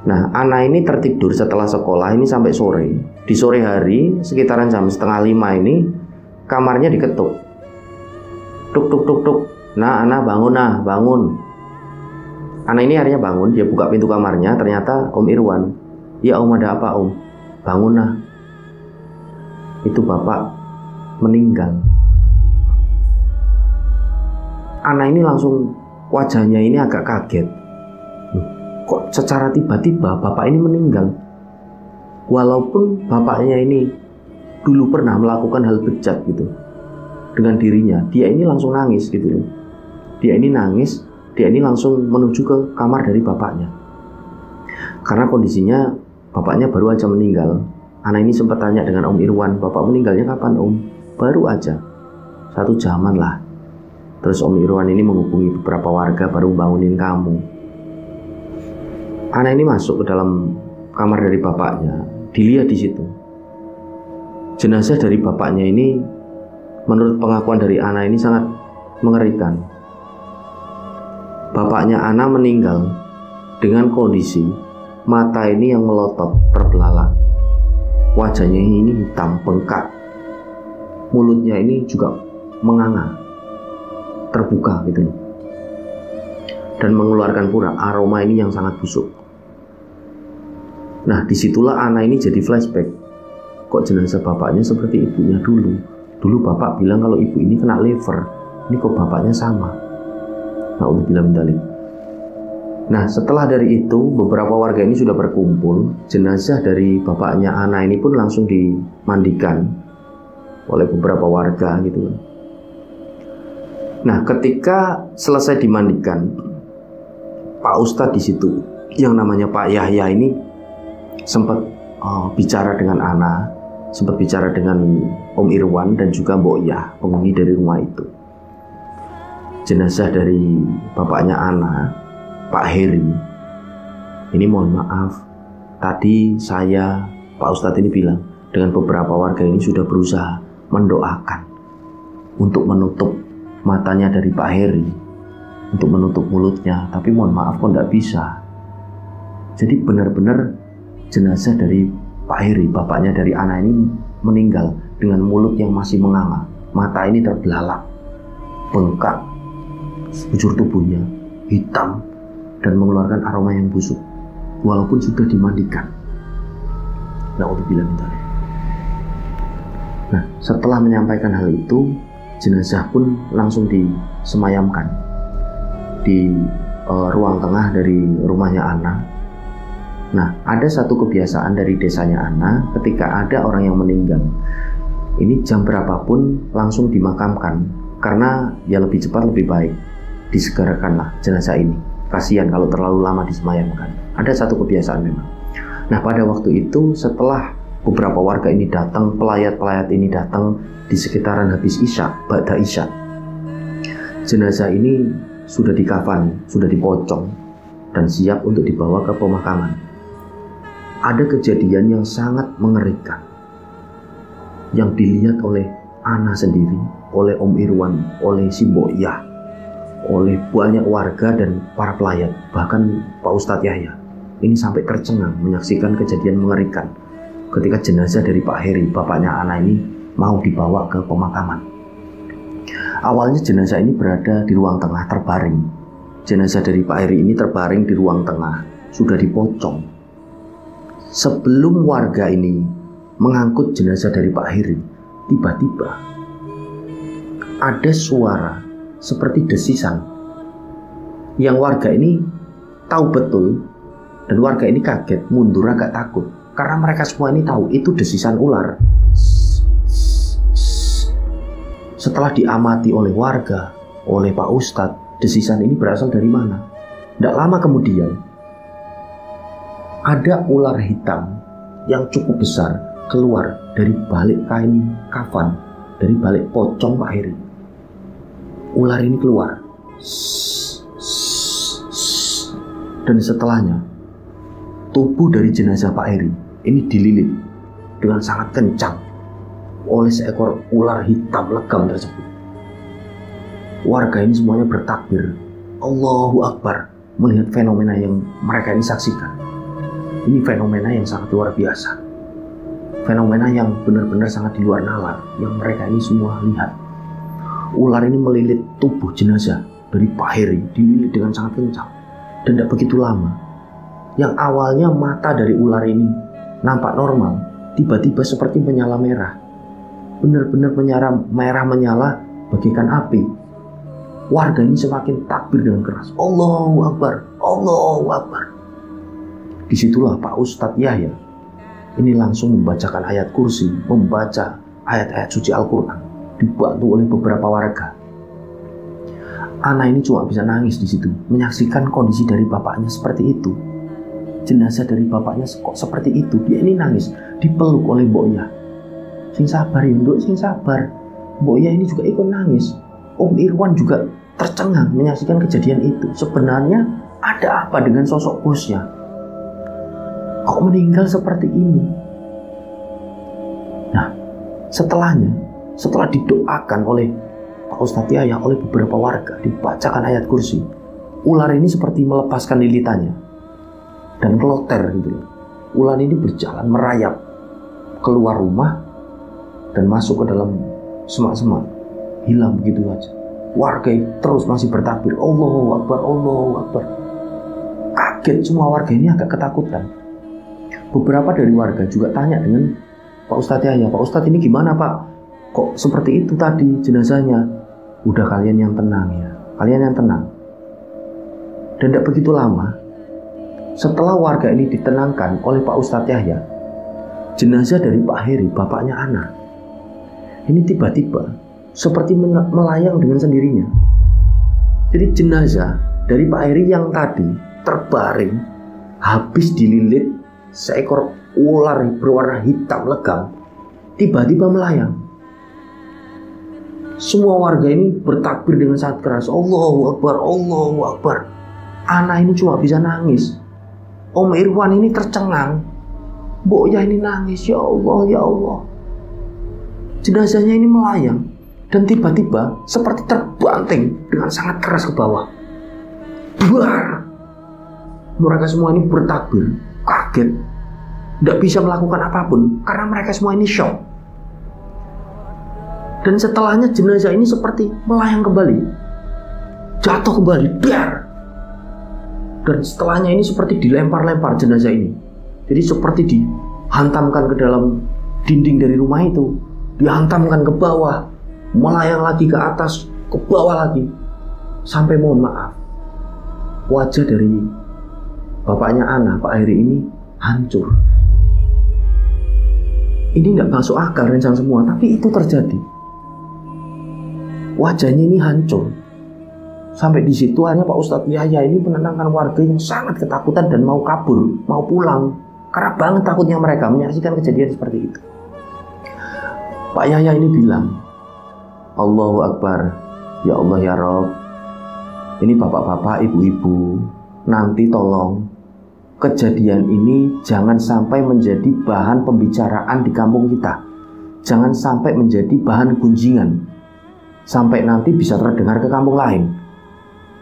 Nah, Ana ini tertidur setelah sekolah ini sampai sore. Di sore hari sekitaran jam 4:30 ini kamarnya diketuk. Tuk tuk tuk tuk. Nah, Ana bangun, nah bangun. Ana ini akhirnya bangun, dia buka pintu kamarnya, ternyata Om Irwan. Ya Om, ada apa Om? Bangun nah. Itu bapak meninggal. Ana ini langsung wajahnya ini agak kaget. Kok secara tiba-tiba bapak ini meninggal? Walaupun bapaknya ini dulu pernah melakukan hal bejat gitu dengan dirinya, dia ini langsung nangis gitu. Dia ini nangis. Dia ini langsung menuju ke kamar dari bapaknya. Karena kondisinya bapaknya baru aja meninggal. Ana ini sempat tanya dengan Om Irwan, bapak meninggalnya kapan Om? Baru aja 1 jaman lah. Terus Om Irwan ini menghubungi beberapa warga baru bangunin kamu. Ana ini masuk ke dalam kamar dari bapaknya. Dilihat di situ jenazah dari bapaknya ini, menurut pengakuan dari Ana ini sangat mengerikan. Bapaknya Ana meninggal dengan kondisi mata ini yang melotot terbelalak, wajahnya ini hitam bengkak, mulutnya ini juga menganga, terbuka gitu loh, dan mengeluarkan pula aroma ini yang sangat busuk. Nah, disitulah Ana ini jadi flashback. Kok jenazah bapaknya seperti ibunya dulu? Dulu bapak bilang kalau ibu ini kena liver, ini kok bapaknya sama. Nah, setelah dari itu beberapa warga ini sudah berkumpul. Jenazah dari bapaknya Ana ini pun langsung dimandikan oleh beberapa warga gitu. Nah, ketika selesai dimandikan, Pak Ustadz di situ yang namanya Pak Yahya ini sempat bicara dengan Ana, sempat bicara dengan Om Irwan dan juga Mbok Yah, penghuni dari rumah itu. Jenazah dari bapaknya Ana, Pak Heri, ini mohon maaf, tadi saya, Pak Ustadz ini bilang, dengan beberapa warga ini sudah berusaha mendoakan untuk menutup matanya dari Pak Heri, untuk menutup mulutnya, tapi mohon maaf kok tidak bisa. Jadi benar-benar jenazah dari Pak Heri, bapaknya dari Ana ini meninggal dengan mulut yang masih menganga, mata ini terbelalak, bengkak, bujur tubuhnya hitam dan mengeluarkan aroma yang busuk walaupun sudah dimandikan. Nah, setelah menyampaikan hal itu, jenazah pun langsung disemayamkan di ruang tengah dari rumahnya Ana. Nah, ada satu kebiasaan dari desanya Ana, ketika ada orang yang meninggal, ini jam berapapun langsung dimakamkan, karena ya lebih cepat lebih baik. Disegerakanlah jenazah ini. Kasihan kalau terlalu lama disemayamkan. Ada satu kebiasaan memang. Nah, pada waktu itu setelah beberapa warga ini datang, pelayat-pelayat ini datang di sekitaran habis Isya, ba'da Isya, jenazah ini sudah dikafani, sudah dipocong dan siap untuk dibawa ke pemakaman. Ada kejadian yang sangat mengerikan yang dilihat oleh Ana sendiri, oleh Om Irwan, oleh si Mbok Yah, oleh banyak warga dan para pelayat, bahkan Pak Ustadz Yahya. Ini sampai tercengang menyaksikan kejadian mengerikan ketika jenazah dari Pak Heri, bapaknya Ana ini, mau dibawa ke pemakaman. Awalnya jenazah ini berada di ruang tengah terbaring. Jenazah dari Pak Heri ini terbaring di ruang tengah, sudah dipocong. Sebelum warga ini mengangkut jenazah dari Pak Heri, tiba-tiba ada suara seperti desisan yang warga ini tahu betul, dan warga ini kaget, mundur agak takut, karena mereka semua ini tahu itu desisan ular. Setelah diamati oleh warga, oleh Pak Ustadz, desisan ini berasal dari mana? Tidak lama kemudian, ada ular hitam yang cukup besar keluar dari balik kain kafan, dari balik pocong Pak Heri. Ular ini keluar, dan setelahnya tubuh dari jenazah Pak Heri ini dililit dengan sangat kencang oleh seekor ular hitam legam tersebut. Warga ini semuanya bertakbir, Allahu Akbar, melihat fenomena yang mereka ini saksikan. Ini fenomena yang sangat luar biasa, fenomena yang benar-benar sangat di luar nalar yang mereka ini semua lihat. Ular ini melilit tubuh jenazah dari Pak Heri, dililit dengan sangat kencang, dan tidak begitu lama. Yang awalnya mata dari ular ini nampak normal, tiba-tiba seperti menyala merah, benar-benar merah menyala bagaikan api. Warga ini semakin takbir dengan keras, Allahu Akbar, Allahu Akbar. Disitulah Pak Ustadz Yahya ini langsung membacakan ayat kursi, membaca ayat-ayat suci Al-Quran, dibantu oleh beberapa warga. Anak ini cuma bisa nangis di situ, menyaksikan kondisi dari bapaknya seperti itu. Jenazah dari bapaknya kok seperti itu. Dia ini nangis, dipeluk oleh Mbok Yah. Sing sabar ya, Nduk, sing sabar. Mbok Yah ini juga ikut nangis. Om Irwan juga tercengang menyaksikan kejadian itu. Sebenarnya ada apa dengan sosok bosnya? Kok meninggal seperti ini? Nah, setelah didoakan oleh Pak Ustadz Yahya, oleh beberapa warga, dibacakan ayat kursi, ular ini seperti melepaskan lilitannya dan keloter gitu loh. Ular ini berjalan merayap keluar rumah dan masuk ke dalam semak-semak, hilang begitu saja. Warga terus masih bertakbir, Allahu Akbar, Allahu Akbar. Kaget semua warga ini, agak ketakutan. Beberapa dari warga juga tanya dengan Pak Ustadz Yahya, Pak Ustadz ini gimana Pak? Kok seperti itu tadi jenazahnya? Udah, kalian yang tenang ya, kalian yang tenang. Dan tidak begitu lama, setelah warga ini ditenangkan oleh Pak Ustadz Yahya, jenazah dari Pak Heri, bapaknya Ana, ini tiba-tiba seperti melayang dengan sendirinya. Jadi jenazah dari Pak Heri yang tadi terbaring, habis dililit seekor ular berwarna hitam legam, tiba-tiba melayang. Semua warga ini bertakbir dengan sangat keras, Allahu Akbar, Allahu Akbar. Anak ini cuma bisa nangis. Om Irwan ini tercengang. Mbok Yah ini nangis, ya Allah, ya Allah. Jenazahnya ini melayang dan tiba-tiba seperti terbanting dengan sangat keras ke bawah. Buar. Mereka semua ini bertakbir, kaget, tidak bisa melakukan apapun karena mereka semua ini shock. Dan setelahnya jenazah ini seperti melayang kembali, jatuh kembali, biar. Dan setelahnya ini seperti dilempar-lempar jenazah ini. Jadi seperti dihantamkan ke dalam dinding dari rumah itu, dihantamkan ke bawah, melayang lagi ke atas, ke bawah lagi, sampai mohon maaf, wajah dari bapaknya Ana, Pak Heri ini hancur. Ini tidak masuk akal rencana semua, tapi itu terjadi. Wajahnya ini hancur. Sampai di situ hanya Pak Ustadz Yahya ini menenangkan warga yang sangat ketakutan dan mau kabur, mau pulang. Karena banget takutnya mereka menyaksikan kejadian seperti itu. Pak Yahya ini bilang, Allahu Akbar, ya Allah ya Rob. Ini bapak-bapak, ibu-ibu, nanti tolong kejadian ini jangan sampai menjadi bahan pembicaraan di kampung kita. Jangan sampai menjadi bahan gunjingan, sampai nanti bisa terdengar ke kampung lain.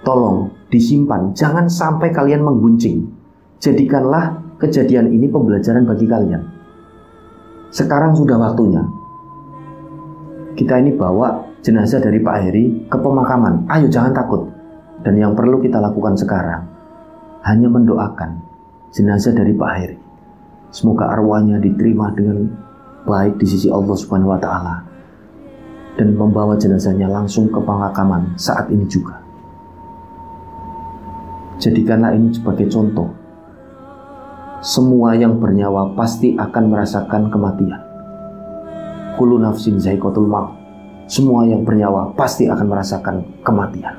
Tolong disimpan, jangan sampai kalian mengguncing. Jadikanlah kejadian ini pembelajaran bagi kalian. Sekarang sudah waktunya. Kita ini bawa jenazah dari Pak Heri ke pemakaman. Ayo jangan takut. Dan yang perlu kita lakukan sekarang hanya mendoakan jenazah dari Pak Heri. Semoga arwahnya diterima dengan baik di sisi Allah Subhanahu wa Ta'ala, dan membawa jenazahnya langsung ke pemakaman saat ini juga. Jadikanlah ini sebagai contoh. Semua yang bernyawa pasti akan merasakan kematian. Kullu nafsin za'iqatul maut. Semua yang bernyawa pasti akan merasakan kematian.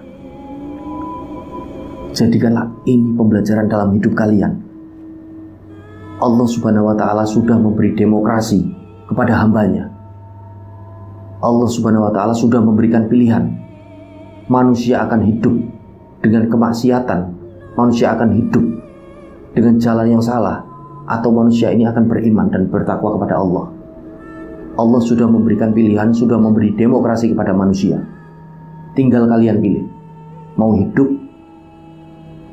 Jadikanlah ini pembelajaran dalam hidup kalian. Allah Subhanahu wa ta'ala sudah memberi demokrasi kepada hambanya. Allah Subhanahu wa ta'ala sudah memberikan pilihan. Manusia akan hidup dengan kemaksiatan, manusia akan hidup dengan jalan yang salah, atau manusia ini akan beriman dan bertakwa kepada Allah. Allah sudah memberikan pilihan, sudah memberi demokrasi kepada manusia. Tinggal kalian pilih, mau hidup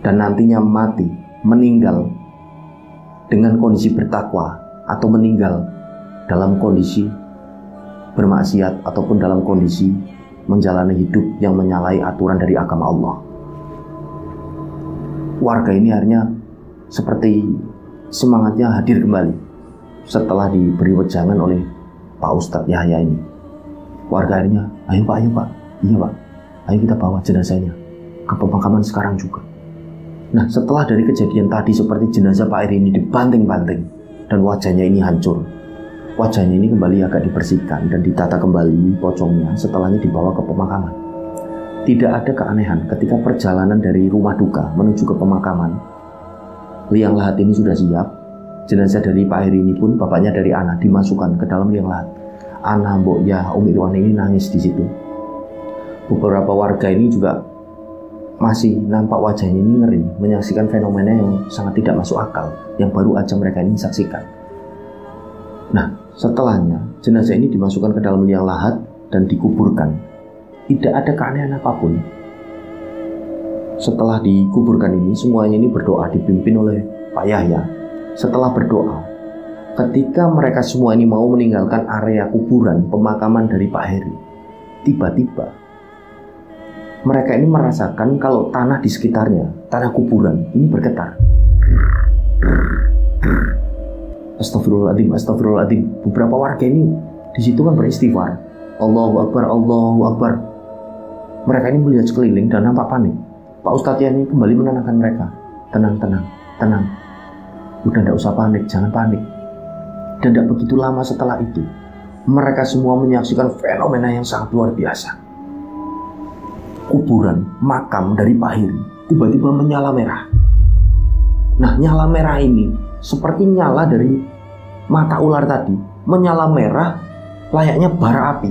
dan nantinya mati, meninggal dengan kondisi bertakwa, atau meninggal dalam kondisi bermaksiat, ataupun dalam kondisi menjalani hidup yang menyalahi aturan dari agama Allah. Warga ini akhirnya seperti semangatnya hadir kembali setelah diberi wejangan oleh Pak Ustadz Yahya ini. Warga akhirnya, ayo Pak, iya Pak, ayo kita bawa jenazahnya ke pemakaman sekarang juga. Nah, setelah dari kejadian tadi seperti jenazah Pak Eri ini dibanting-banting dan wajahnya ini hancur, wajahnya ini kembali agak dibersihkan dan ditata kembali pocongnya, setelahnya dibawa ke pemakaman. Tidak ada keanehan ketika perjalanan dari rumah duka menuju ke pemakaman. Liang lahat ini sudah siap. Jenazah dari Pak Heri ini pun, bapaknya dari Ana, dimasukkan ke dalam liang lahat. Ana, Mbok Ya, Om Irwan ini nangis di situ. Beberapa warga ini juga masih nampak wajahnya ini ngeri, menyaksikan fenomena yang sangat tidak masuk akal, yang baru aja mereka ini saksikan. Nah, setelahnya jenazah ini dimasukkan ke dalam liang lahat dan dikuburkan. Tidak ada keanehan apapun. Setelah dikuburkan ini, semuanya ini berdoa dipimpin oleh Pak Yahya. Setelah berdoa, ketika mereka semua ini mau meninggalkan area kuburan pemakaman dari Pak Heri, tiba-tiba mereka ini merasakan kalau tanah di sekitarnya, tanah kuburan ini bergetar. Astagfirullahaladzim, astagfirullahaladzim. Beberapa warga ini di situ kan beristighfar. Allahu Akbar, Allahu Akbar. Mereka ini melihat sekeliling dan nampak panik. Pak Ustadz ini kembali menenangkan mereka. Tenang, tenang, tenang. Udah tidak usah panik, jangan panik. Dan tidak begitu lama setelah itu, mereka semua menyaksikan fenomena yang sangat luar biasa. Kuburan, makam dari Pak Heri tiba-tiba menyala merah. Nah, nyala merah ini seperti nyala dari mata ular tadi, menyala merah layaknya bara api.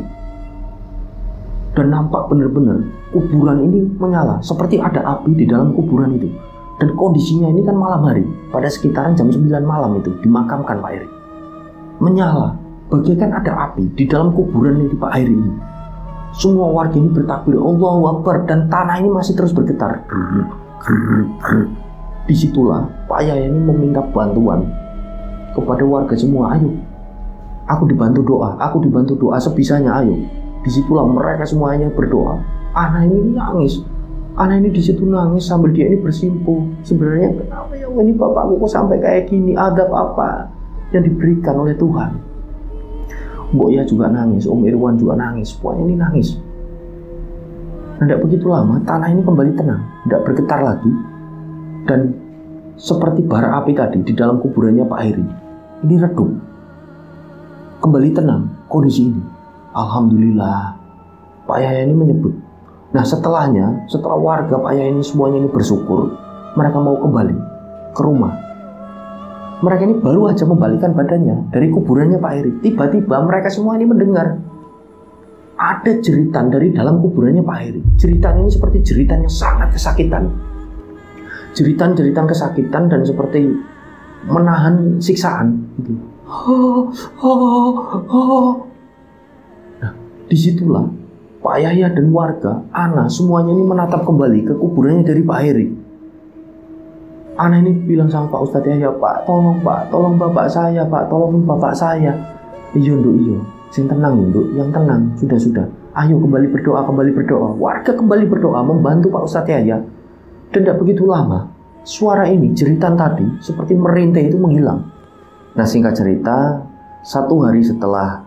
Dan nampak benar-benar kuburan ini menyala, seperti ada api di dalam kuburan itu. Dan kondisinya ini kan malam hari, pada sekitaran jam 9 malam itu dimakamkan Pak Heri. Menyala, bagaikan ada api di dalam kuburan ini Pak Heri ini. Semua warga ini bertakbir Allahu Akbar, dan tanah ini masih terus bergetar. Disitulah Pak Yahya ini meminta bantuan kepada warga semua. Ayo, aku dibantu doa sebisanya, ayo. Disitulah mereka semuanya berdoa. Anak ini nangis. Anak ini disitu nangis sambil dia ini bersimpuh. Sebenarnya kenapa ya ini bapakku kok sampai kayak gini? Adab apa yang diberikan oleh Tuhan? Mbok Ya juga nangis, Om Irwan juga nangis. Semuanya ini nangis. Dan tidak begitu lama tanah ini kembali tenang, tidak bergetar lagi. Dan seperti bara api tadi di dalam kuburannya Pak Heri ini redup, kembali tenang kondisi ini. Alhamdulillah, Pak Yahya ini menyebut. Nah, setelah warga Pak Yahya ini semuanya ini bersyukur, mereka mau kembali ke rumah. Mereka ini baru aja membalikkan badannya dari kuburannya Pak Heri. Tiba-tiba mereka semua ini mendengar ada jeritan dari dalam kuburannya Pak Heri. Jeritan ini seperti jeritan yang sangat kesakitan. Jeritan-jeritan kesakitan dan seperti menahan siksaan gitu. Nah, disitulah Pak Yahya dan warga, Ana, semuanya ini menatap kembali ke kuburannya dari Pak Heri. Ana ini bilang sama Pak Ustadz Yahya, Pak, tolong bapak saya, Pak, tolongin bapak saya. Iyo, Nduk, iyo. Sing tenang, Nduk, yang tenang, sudah. Ayo kembali berdoa. Warga kembali berdoa membantu Pak Ustadz Yahya. Dan tidak begitu lama, suara ini, jeritan tadi, seperti merintih itu menghilang. Nah, singkat cerita, 1 hari setelah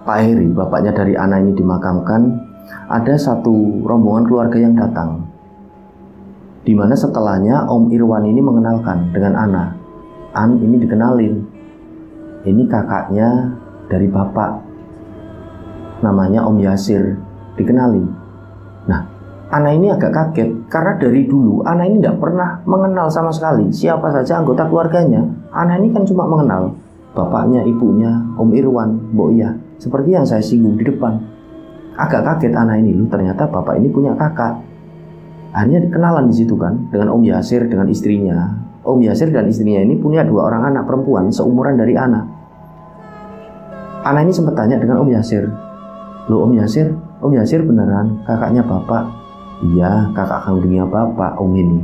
Pak Heri, bapaknya dari Ana ini dimakamkan, ada satu rombongan keluarga yang datang. Dimana setelahnya Om Irwan ini mengenalkan dengan Ana. An ini dikenalin, ini kakaknya dari bapak, namanya Om Yasir, dikenalin. Nah, Ana ini agak kaget karena dari dulu Ana ini tidak pernah mengenal sama sekali siapa saja anggota keluarganya. Ana ini kan cuma mengenal bapaknya, ibunya, Om Irwan, Mbok Iya, seperti yang saya singgung di depan. Agak kaget Ana ini, loh ternyata bapak ini punya kakak. Akhirnya kenalan di situ kan dengan Om Yasir dengan istrinya. Om Yasir dan istrinya ini punya 2 orang anak perempuan seumuran dari Ana. Ana ini sempat tanya dengan Om Yasir, loh Om Yasir beneran kakaknya bapak? Iya, kakak kandungnya bapak Om ini.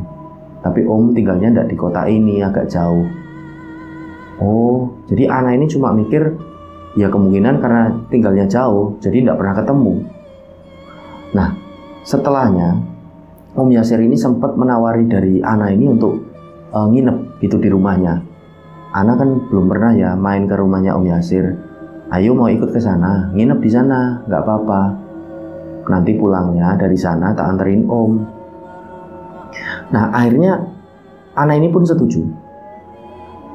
Tapi Om tinggalnya tidak di kota ini, agak jauh. Oh, jadi Ana ini cuma mikir, ya kemungkinan karena tinggalnya jauh, jadi tidak pernah ketemu. Nah, setelahnya Om Yasir ini sempat menawari dari Ana ini untuk nginep gitu di rumahnya. Ana kan belum pernah ya main ke rumahnya Om Yasir. Ayo mau ikut ke sana, nginep di sana, nggak apa-apa. Nanti pulangnya dari sana tak anterin Om. Nah akhirnya Ana ini pun setuju.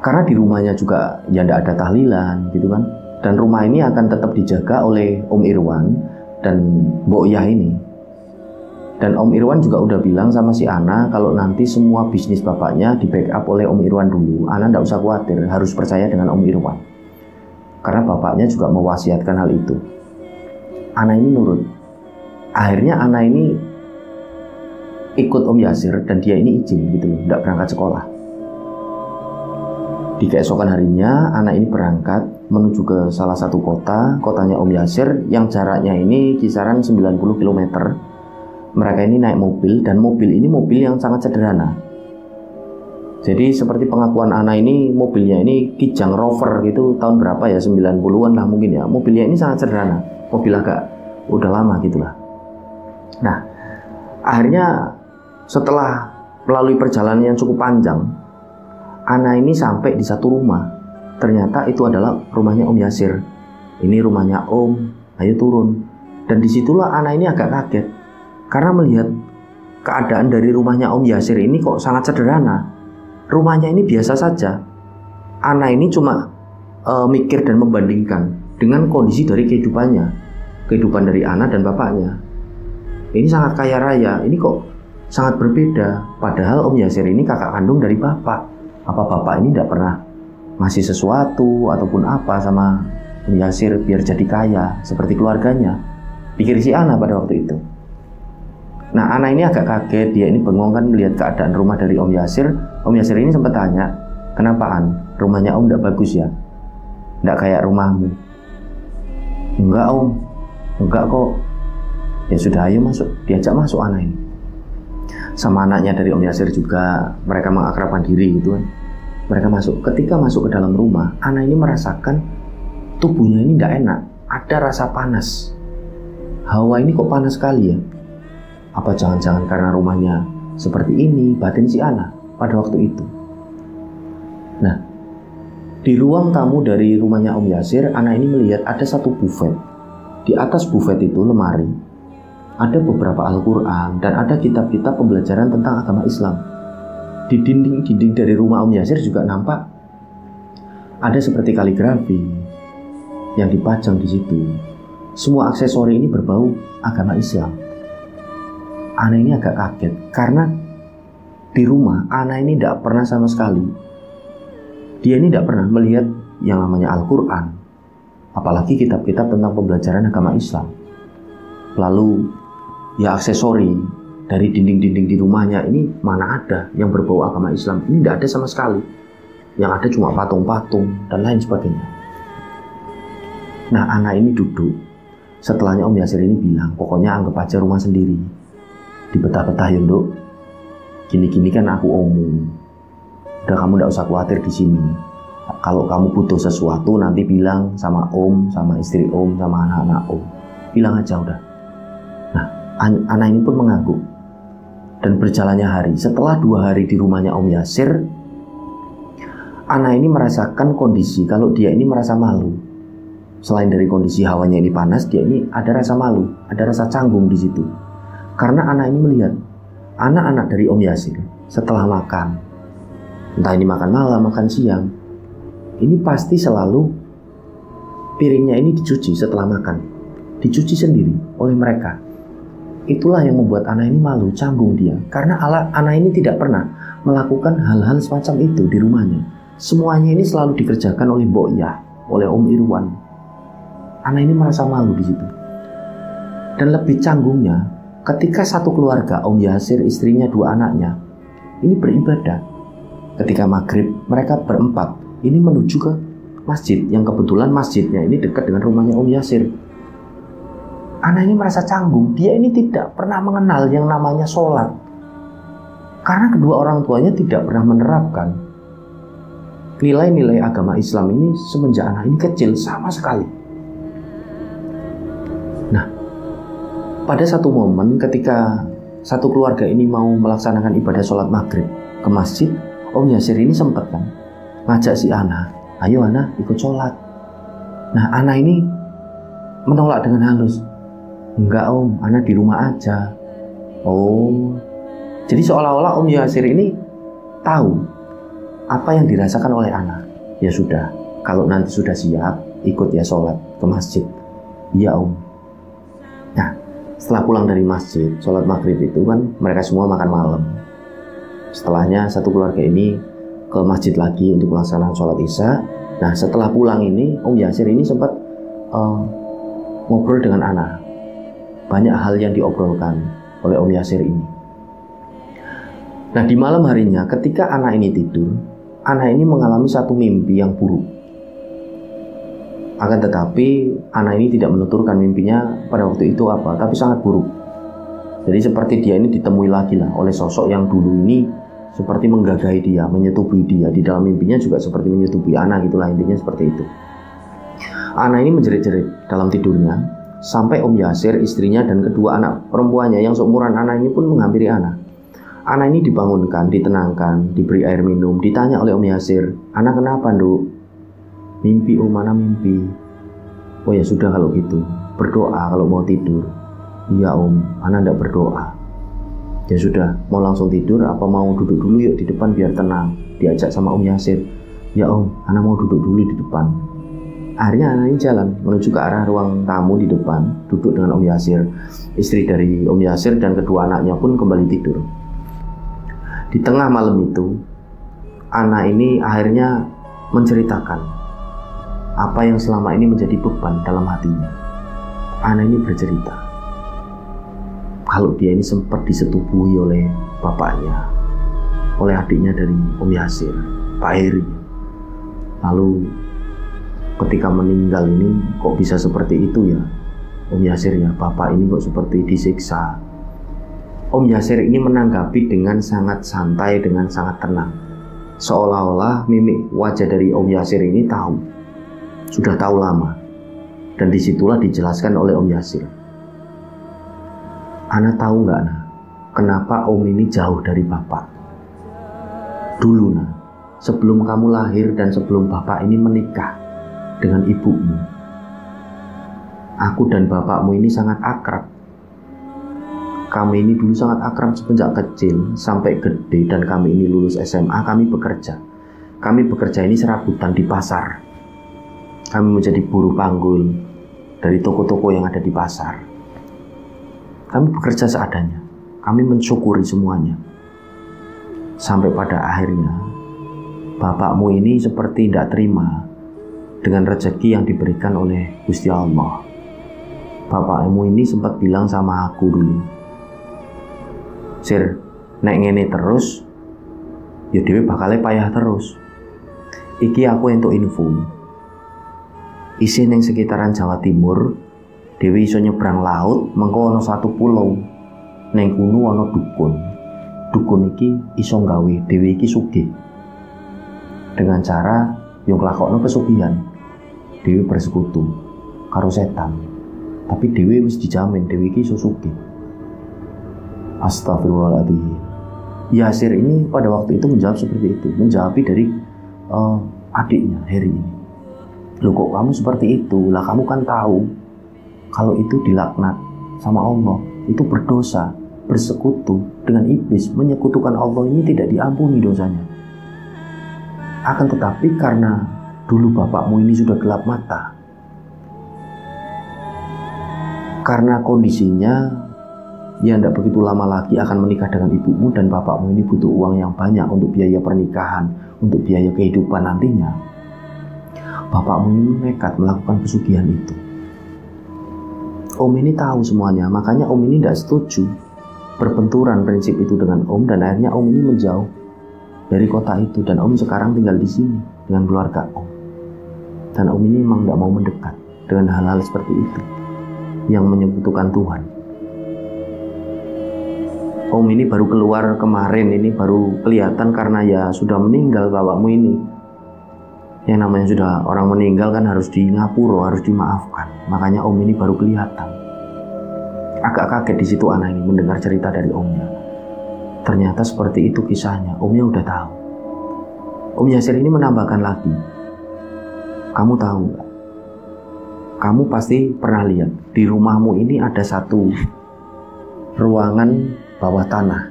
Karena di rumahnya juga ya tidak ada tahlilan gitu kan. Dan rumah ini akan tetap dijaga oleh Om Irwan dan Mbok Iya ini. Dan Om Irwan juga udah bilang sama si Ana kalau nanti semua bisnis bapaknya di backup oleh Om Irwan dulu. Ana nggak usah khawatir, harus percaya dengan Om Irwan. Karena bapaknya juga mewasiatkan hal itu. Ana ini nurut. Akhirnya Ana ini ikut Om Yasir dan dia ini izin gitu loh, nggak berangkat sekolah. Di keesokan harinya Ana ini berangkat menuju ke salah satu kotanya Om Yasir yang jaraknya ini kisaran 90 km. Mereka ini naik mobil dan mobil ini mobil yang sangat sederhana. Jadi seperti pengakuan Ana ini mobilnya ini Kijang Rover gitu tahun berapa ya 90-an lah mungkin ya. Mobilnya ini sangat sederhana, mobil agak udah lama gitulah. Nah akhirnya setelah melalui perjalanan yang cukup panjang, Ana ini sampai di satu rumah. Ternyata itu adalah rumahnya Om Yasir. Ini rumahnya Om, ayo turun. Dan disitulah Ana ini agak kaget karena melihat keadaan dari rumahnya Om Yasir ini kok sangat sederhana. Rumahnya ini biasa saja. Ana ini cuma mikir dan membandingkan dengan kondisi dari kehidupannya, kehidupan dari Ana dan bapaknya. Ini sangat kaya raya, ini kok sangat berbeda. Padahal Om Yasir ini kakak kandung dari bapak. Apa bapak ini tidak pernah ngasih sesuatu ataupun apa sama Om Yasir biar jadi kaya seperti keluarganya? Pikir si Ana pada waktu itu. Nah Ana ini agak kaget, dia ini bengong kan melihat keadaan rumah dari Om Yasir. Om Yasir ini sempat tanya, kenapa An? Rumahnya Om tidak bagus ya? Tidak kayak rumahmu? Enggak Om, enggak kok. Ya sudah ayo masuk, diajak masuk Ana ini. Sama anaknya dari Om Yasir juga, mereka mengakrabkan diri gitu kan. Mereka masuk, ketika masuk ke dalam rumah, Ana ini merasakan tubuhnya ini tidak enak, ada rasa panas. Hawa ini kok panas sekali ya? Apa jangan-jangan karena rumahnya seperti ini, batin si Ana pada waktu itu. Nah, di ruang tamu dari rumahnya Om Yasir, Ana ini melihat ada satu buffet. Di atas buffet itu lemari, ada beberapa Al-Quran dan ada kitab-kitab pembelajaran tentang agama Islam. Di dinding-dinding dari rumah Om Yasir juga nampak ada seperti kaligrafi yang dipajang di situ. Semua aksesori ini berbau agama Islam. Ana ini agak kaget karena di rumah Ana ini tidak pernah sama sekali, dia ini tidak pernah melihat yang namanya Al-Quran, apalagi kitab-kitab tentang pembelajaran agama Islam. Lalu ya aksesori dari dinding-dinding di rumahnya ini mana ada yang berbau agama Islam? Ini tidak ada sama sekali. Yang ada cuma patung-patung dan lain sebagainya. Nah Ana ini duduk. Setelahnya Om Yasir ini bilang, pokoknya anggap aja rumah sendiri. Dibetah-betah ya Nduk. Gini-gini kan aku omong. Udah kamu tidak usah khawatir di sini. Kalau kamu butuh sesuatu nanti bilang sama Om, sama istri Om, sama anak-anak Om. Bilang aja udah. Nah Ana ini pun mengangguk. Dan berjalannya hari. Setelah 2 hari di rumahnya Om Yasir, Ana ini merasakan kondisi kalau dia ini merasa malu. Selain dari kondisi hawanya ini panas, dia ini ada rasa malu, ada rasa canggung di situ. Karena Ana ini melihat anak-anak dari Om Yasir setelah makan, entah ini makan malam, makan siang, ini pasti selalu piringnya ini dicuci setelah makan, dicuci sendiri oleh mereka. Itulah yang membuat anak ini malu, canggung dia, karena anak ini tidak pernah melakukan hal-hal semacam itu di rumahnya. Semuanya ini selalu dikerjakan oleh Mbok Yah, oleh Om Irwan. Anak ini merasa malu di situ. Dan lebih canggungnya, ketika satu keluarga, Om Yasir, istrinya, 2 anaknya, ini beribadah. Ketika maghrib, mereka berempat ini menuju ke masjid, yang kebetulan masjidnya ini dekat dengan rumahnya Om Yasir. Anak ini merasa canggung, dia ini tidak pernah mengenal yang namanya sholat. Karena kedua orang tuanya tidak pernah menerapkan nilai-nilai agama Islam ini semenjak anak ini kecil sama sekali. Nah, pada satu momen ketika satu keluarga ini mau melaksanakan ibadah sholat maghrib ke masjid, Om Yasir ini sempat kan ngajak si Ana, ayo Ana ikut sholat. Nah, Ana ini menolak dengan halus. Enggak Om, Ana di rumah aja. Oh, jadi seolah-olah Om Yasir ini tahu apa yang dirasakan oleh Ana. Ya sudah, kalau nanti sudah siap, ikut ya sholat ke masjid. Iya Om. Nah, setelah pulang dari masjid, sholat maghrib itu kan mereka semua makan malam. Setelahnya satu keluarga ini ke masjid lagi untuk melaksanakan sholat isya. Nah, setelah pulang ini, Om Yasir ini sempat ngobrol dengan Ana. Banyak hal yang diobrolkan oleh Om Yasir ini. Nah, di malam harinya ketika anak ini tidur, anak ini mengalami satu mimpi yang buruk. Akan tetapi anak ini tidak menuturkan mimpinya pada waktu itu apa, tapi sangat buruk. Jadi seperti dia ini ditemui lagi lah oleh sosok yang dulu ini seperti menggagahi dia, menyetubuhi dia. Di dalam mimpinya juga seperti menyetubuhi anak, gitulah intinya seperti itu. Anak ini menjerit-jerit dalam tidurnya, sampai Om Yasir, istrinya, dan kedua anak perempuannya yang seumuran anak ini pun menghampiri anak. Anak ini dibangunkan, ditenangkan, diberi air minum, ditanya oleh Om Yasir, "Anak kenapa, Nduk?" "Mimpi Om, mana mimpi." "Oh ya sudah kalau gitu, berdoa kalau mau tidur." "Iya Om, anak tidak berdoa." "Ya sudah, mau langsung tidur apa mau duduk dulu yuk di depan biar tenang?" Diajak sama Om Yasir. "Ya Om, anak mau duduk dulu di depan." Akhirnya anak ini jalan menuju ke arah ruang tamu di depan, duduk dengan Om Yasir. Istri dari Om Yasir dan kedua anaknya pun kembali tidur. Di tengah malam itu, anak ini akhirnya menceritakan apa yang selama ini menjadi beban dalam hatinya. Anak ini bercerita kalau dia ini sempat disetubuhi oleh bapaknya, oleh adiknya dari Om Yasir, Pak Heri. Lalu ketika meninggal ini kok bisa seperti itu ya Om Yasir ya, bapak ini kok seperti disiksa. Om Yasir ini menanggapi dengan sangat santai, dengan sangat tenang. Seolah-olah mimik wajah dari Om Yasir ini sudah tahu lama. Dan disitulah dijelaskan oleh Om Yasir. "Ana tahu nggak Nah, kenapa Om ini jauh dari bapak? Dulu Nah, sebelum kamu lahir dan sebelum bapak ini menikah dengan ibumu, aku dan bapakmu ini sangat akrab. Kami ini dulu sangat akrab semenjak kecil sampai gede, dan kami ini lulus SMA, kami bekerja. Kami bekerja ini serabutan di pasar. Kami menjadi buruh panggul dari toko-toko yang ada di pasar. Kami bekerja seadanya. Kami mensyukuri semuanya. Sampai pada akhirnya bapakmu ini seperti tidak terima dengan rezeki yang diberikan oleh Gusti Allah. Bapakmu ini sempat bilang sama aku dulu, "Sir, nek ngene terus ya dhewe bakal payah terus. Iki aku entuk info. Isi ning sekitaran Jawa Timur, dhewe iso nyebrang laut, mengko ana satu pulau. Ning kuno ana dukun. Dukun iki iso gawe dhewe iki sugih. Dengan cara yang nglakokno pesugihan. Dhewe bersekutu karo setan. Tapi dhewe wis dijamin dhewe iki iso sugih." Astagfirullahaladzim. Yasir ini pada waktu itu menjawab seperti itu, menjawab dari adiknya Heri ini. "Loh kok kamu seperti itu? Lah kamu kan tahu kalau itu dilaknat sama Allah, itu berdosa. bersekutu dengan iblis, menyekutukan Allah ini tidak diampuni dosanya. Akan tetapi karena dulu bapakmu ini sudah gelap mata, karena kondisinya ya tidak begitu lama lagi akan menikah dengan ibumu, dan bapakmu ini butuh uang yang banyak untuk biaya pernikahan, untuk biaya kehidupan nantinya. Bapakmu ini nekat melakukan pesugihan itu. Om ini tahu semuanya, makanya Om ini tidak setuju. Berbenturan prinsip itu dengan Om, dan akhirnya Om ini menjauh dari kota itu, dan Om sekarang tinggal di sini dengan keluarga Om. Dan Om ini memang tidak mau mendekat dengan hal-hal seperti itu yang menyekutukan Tuhan. Om ini baru keluar kemarin, ini baru kelihatan karena ya sudah meninggal bapakmu ini. Yang namanya sudah orang meninggal kan harus di ngapura, harus dimaafkan. Makanya Om ini baru kelihatan. Agak kaget di situ anak ini mendengar cerita dari Omnya. Ternyata seperti itu kisahnya. Omnya udah tahu. Om Yasir ini menambahkan lagi. Kamu tahu nggak? Kamu pasti pernah lihat di rumahmu ini ada satu ruangan bawah tanah.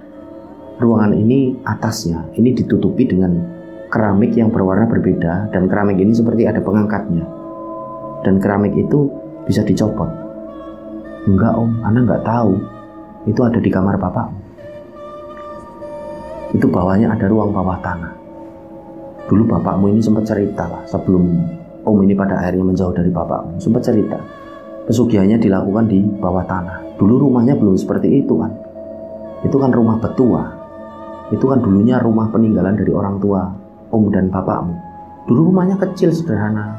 Ruangan ini atasnya ini ditutupi dengan keramik yang berwarna berbeda, dan keramik ini seperti ada pengangkatnya, dan keramik itu bisa dicopot. Enggak Om, Ana nggak tahu. Itu ada di kamar bapakmu. Itu bawahnya ada ruang bawah tanah. Dulu bapakmu ini sempat cerita lah, sebelum Om ini pada akhirnya menjauh dari bapakmu, sempat cerita pesugihannya dilakukan di bawah tanah. Dulu rumahnya belum seperti itu kan. Itu kan rumah betua. Itu kan dulunya rumah peninggalan dari orang tua Om dan bapakmu. Dulu rumahnya kecil sederhana,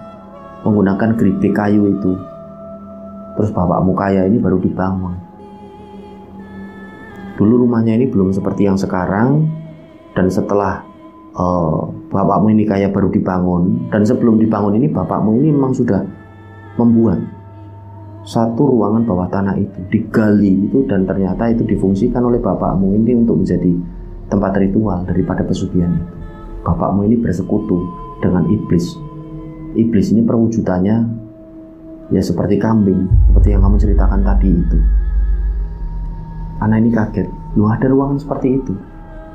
menggunakan gerobak kayu itu. Terus bapakmu kaya ini baru dibangun. Dulu rumahnya ini belum seperti yang sekarang, dan setelah bapakmu ini kaya baru dibangun. Dan sebelum dibangun ini bapakmu ini memang sudah membuat satu ruangan bawah tanah itu, digali itu, dan ternyata itu difungsikan oleh bapakmu ini untuk menjadi tempat ritual daripada pesugihan itu. Bapakmu ini bersekutu dengan iblis. Iblis ini perwujudannya ya seperti kambing, seperti yang kamu ceritakan tadi itu. Anak ini kaget, loh ada ruangan seperti itu.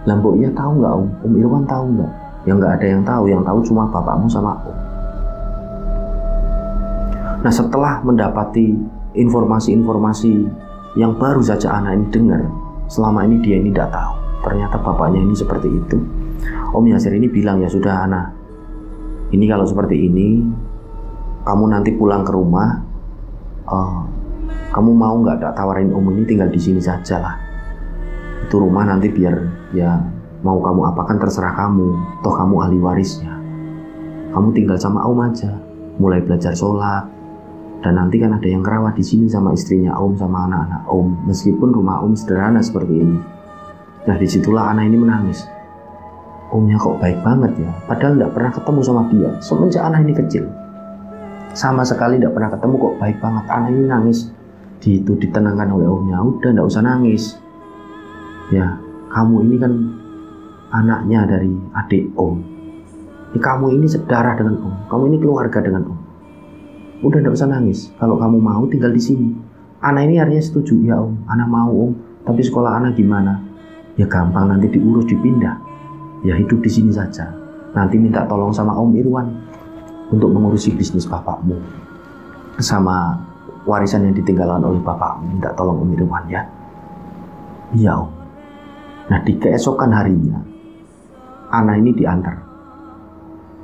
Lah Mbok Iya tahu nggak Om? Om Irwan tahu nggak? Ya nggak ada yang tahu cuma bapakmu sama Om. Nah setelah mendapati informasi-informasi yang baru saja anak ini dengar, selama ini dia ini tidak tahu, ternyata bapaknya ini seperti itu. Om Yasir ini bilang, ya sudah anak, ini kalau seperti ini, kamu nanti pulang ke rumah, kamu mau nggak tawarin Om ini tinggal di sini saja lah. Itu rumah nanti biar ya mau kamu apakan terserah kamu, toh kamu ahli warisnya. Kamu tinggal sama Om aja, mulai belajar sholat, dan nanti kan ada yang kerawat di sini sama istrinya Om, sama anak-anak Om, meskipun rumah Om sederhana seperti ini. Nah disitulah anak ini menangis. Omnya kok baik banget ya, padahal tidak pernah ketemu sama dia semenjak anak ini kecil. Sama sekali tidak pernah ketemu, kok baik banget. Anak ini nangis. Itu ditenangkan oleh Omnya. Udah tidak usah nangis. Ya, kamu ini kan anaknya dari adik Om. Ya, kamu ini sedarah dengan Om. Kamu ini keluarga dengan Om. Udah tidak usah nangis. Kalau kamu mau tinggal di sini. Anak ini akhirnya setuju. Ya Om, anak mau Om. Tapi sekolah anak gimana? Ya gampang, nanti diurus, dipindah. Ya hidup di sini saja. Nanti minta tolong sama Om Irwan untuk mengurusi bisnis bapakmu, sama warisan yang ditinggalkan oleh bapakmu. Minta tolong Om Irwan ya. Iya Om. Nah di keesokan harinya, anak ini diantar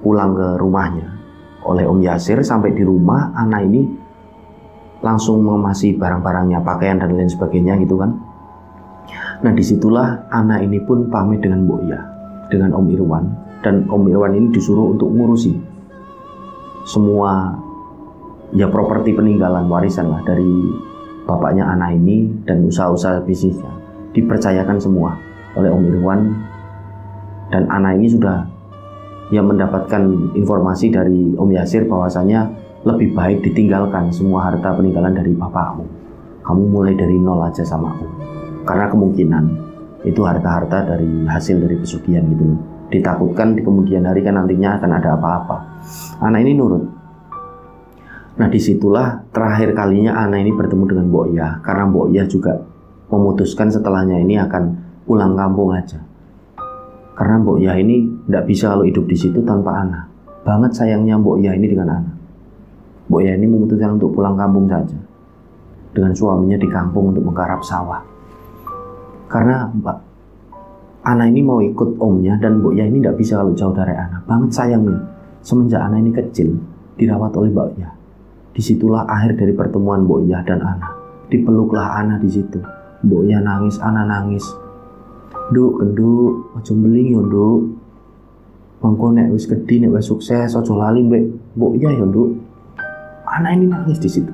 pulang ke rumahnya oleh Om Yasir. Sampai di rumah, anak ini langsung mengemasi barang-barangnya, pakaian dan lain sebagainya gitu kan. Nah disitulah anak ini pun pamit dengan Mbok Iya, dengan Om Irwan. Dan Om Irwan ini disuruh untuk ngurusi semua ya properti peninggalan, warisan lah dari bapaknya anak ini, dan usaha-usaha bisnisnya dipercayakan semua oleh Om Irwan. Dan anak ini sudah ya mendapatkan informasi dari Om Yasir bahwasanya lebih baik ditinggalkan semua harta peninggalan dari bapakmu. Kamu mulai dari nol aja sama Om, karena kemungkinan itu harta-harta dari hasil dari pesugihan gitu loh. Ditakutkan di kemudian hari kan nantinya akan ada apa-apa. Anak ini nurut. Nah disitulah terakhir kalinya anak ini bertemu dengan Mbok Iya, karena Mbok Iya juga memutuskan setelahnya ini akan pulang kampung aja. Karena Mbok Yah ini tidak bisa kalau hidup di situ tanpa Ana. Banget sayangnya Mbok Yah ini dengan Ana. Mbok Yah ini memutuskan untuk pulang kampung saja, dengan suaminya di kampung untuk menggarap sawah. Karena Ana ini mau ikut omnya dan Mbok Yah ini tidak bisa kalau jauh dari Ana. Banget sayangnya, semenjak Ana ini kecil dirawat oleh Mbok Yah. Disitulah akhir dari pertemuan Mbok Yah dan Ana. Dipeluklah Ana di situ. Mbok Yah nangis, Ana nangis. Nduk, kenduk, ojo beling yo nduk. Mengko nek wis gedhi, nek wis sukses, ojo lali Mbok Yah yo nduk. Ana ini nangis di situ.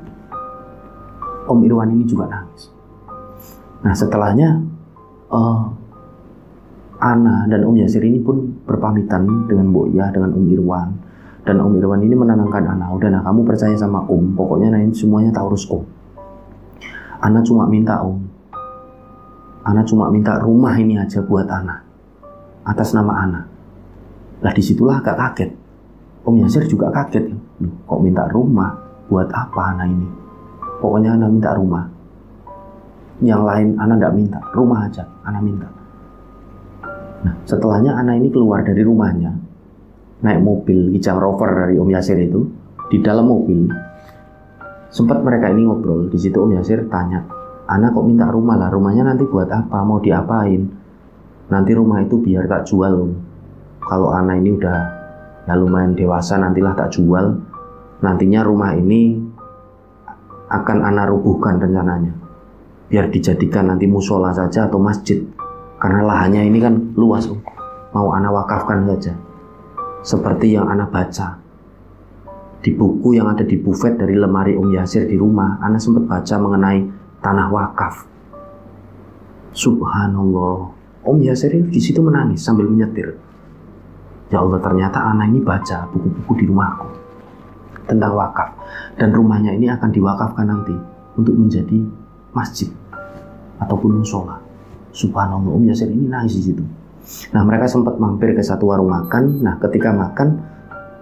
Om Irwan ini juga nangis. Nah setelahnya Ana dan Om Yasir ini pun berpamitan dengan Mbok Yah, dengan Om Irwan. Dan Om Irwan ini menenangkan Ana. Udah, nah kamu percaya sama Om. Pokoknya nah ini semuanya tak urus Om. Ana cuma minta Om. Ana cuma minta rumah ini aja buat Ana, atas nama Ana. Lah disitulah agak kaget. Om Yasir juga kaget. Kok minta rumah? Buat apa Ana ini? Pokoknya Ana minta rumah. Yang lain Ana tidak minta. Rumah aja Ana minta. Nah setelahnya Ana ini keluar dari rumahnya, naik mobil Kijang Rover dari Om Yasir itu. Di dalam mobil sempat mereka ini ngobrol. Di situ Om Yasir tanya, Ana kok minta rumah lah, rumahnya nanti buat apa, mau diapain? Nanti rumah itu biar tak jual Om. Kalau Ana ini udah ya lumayan dewasa, nantilah tak jual. Nantinya rumah ini akan Ana rubuhkan rencananya, biar dijadikan nanti musola saja atau masjid. Karena lahannya ini kan luas Om, mau Ana wakafkan saja. Seperti yang Ana baca di buku yang ada di bufet dari lemari Om Yasir di rumah, Ana sempat baca mengenai tanah wakaf. Subhanallah, Om Yasir di situ menangis sambil menyetir. Ya Allah, ternyata Ana ini baca buku-buku di rumahku tentang wakaf, dan rumahnya ini akan diwakafkan nanti untuk menjadi masjid ataupun musola. Subhanallah, Om Yasir ini nangis di situ. Nah mereka sempat mampir ke satu warung makan. Nah ketika makan,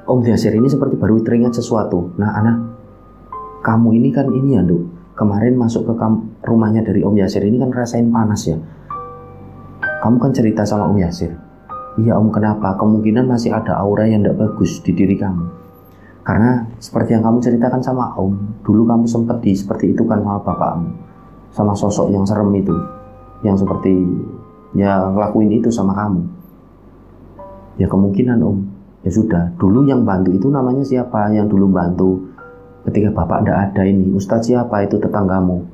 Om Yasir ini seperti baru teringat sesuatu. Nah Ana, kamu ini kan ini ya Nduk, kemarin masuk ke rumahnya dari Om Yasir ini kan rasain panas ya. Kamu kan cerita sama Om Yasir. Iya Om, kenapa? Kemungkinan masih ada aura yang tidak bagus di diri kamu. Karena seperti yang kamu ceritakan sama Om, dulu kamu sempat seperti itu kan sama bapakmu, sama sosok yang serem itu, yang seperti ya ngelakuin itu sama kamu. Ya kemungkinan Om. Ya sudah, dulu yang bantu itu namanya siapa? Yang dulu bantu ketika bapak tidak ada ini, Ustadz siapa? Itu tetanggamu.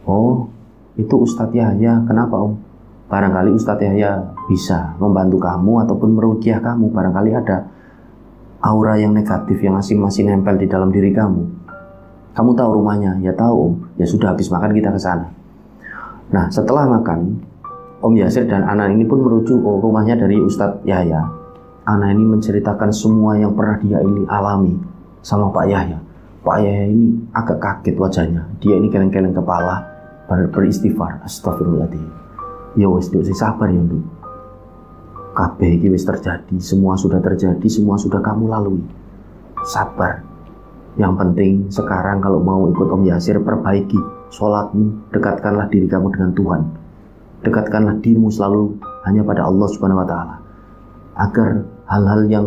Oh, itu Ustadz Yahya. Kenapa Om? Barangkali Ustadz Yahya bisa membantu kamu ataupun meruqyah kamu. Barangkali ada aura yang negatif yang masih nempel di dalam diri kamu. Kamu tahu rumahnya? Ya tahu Om. Ya sudah, habis makan kita ke sana. Nah setelah makan, Om Yasir dan Ana ini pun merujuk rumahnya dari Ustadz Yahya. Ana ini menceritakan semua yang pernah dia ini alami sama Pak Yahya. Pak Yahya ini agak kaget wajahnya. Dia ini keleng-keleng kepala, beristighfar. Astagfirullahaladzim. Ya wes Duk, sabar ya Duk. Kabeh iki wis terjadi, semua sudah terjadi, semua sudah kamu lalui. Sabar. Yang penting sekarang kalau mau ikut Om Yasir, perbaiki sholatmu, dekatkanlah diri kamu dengan Tuhan. Dekatkanlah dirimu selalu hanya pada Allah Subhanahu wa Ta'ala, agar hal-hal yang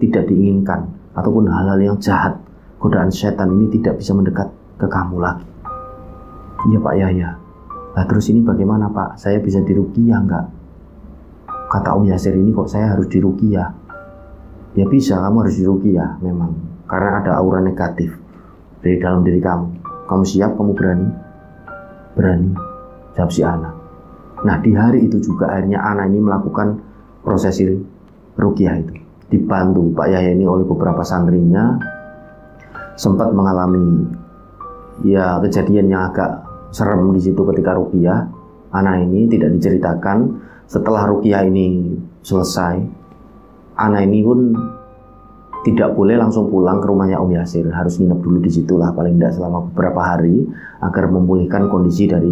tidak diinginkan ataupun hal-hal yang jahat, godaan setan ini tidak bisa mendekat ke kamu lagi. Iya Pak Yahya. Nah terus ini bagaimana Pak? Saya bisa diruqyah enggak? Kata Om Yasir ini kok saya harus diruqyah? Ya bisa, kamu harus diruqyah memang, karena ada aura negatif dari dalam diri kamu. Kamu siap? Kamu berani? Berani, jawab si Ana. Nah di hari itu juga akhirnya Ana ini melakukan prosesi ruqyah itu, dibantu Pak Yahya ini oleh beberapa santrinya. Sempat mengalami ya kejadian yang agak serem di situ ketika ruqyah. Ana ini tidak diceritakan. Setelah ruqyah ini selesai, Ana ini pun tidak boleh langsung pulang ke rumahnya Om Yasir, harus nginep dulu di situlah paling tidak selama beberapa hari agar memulihkan kondisi dari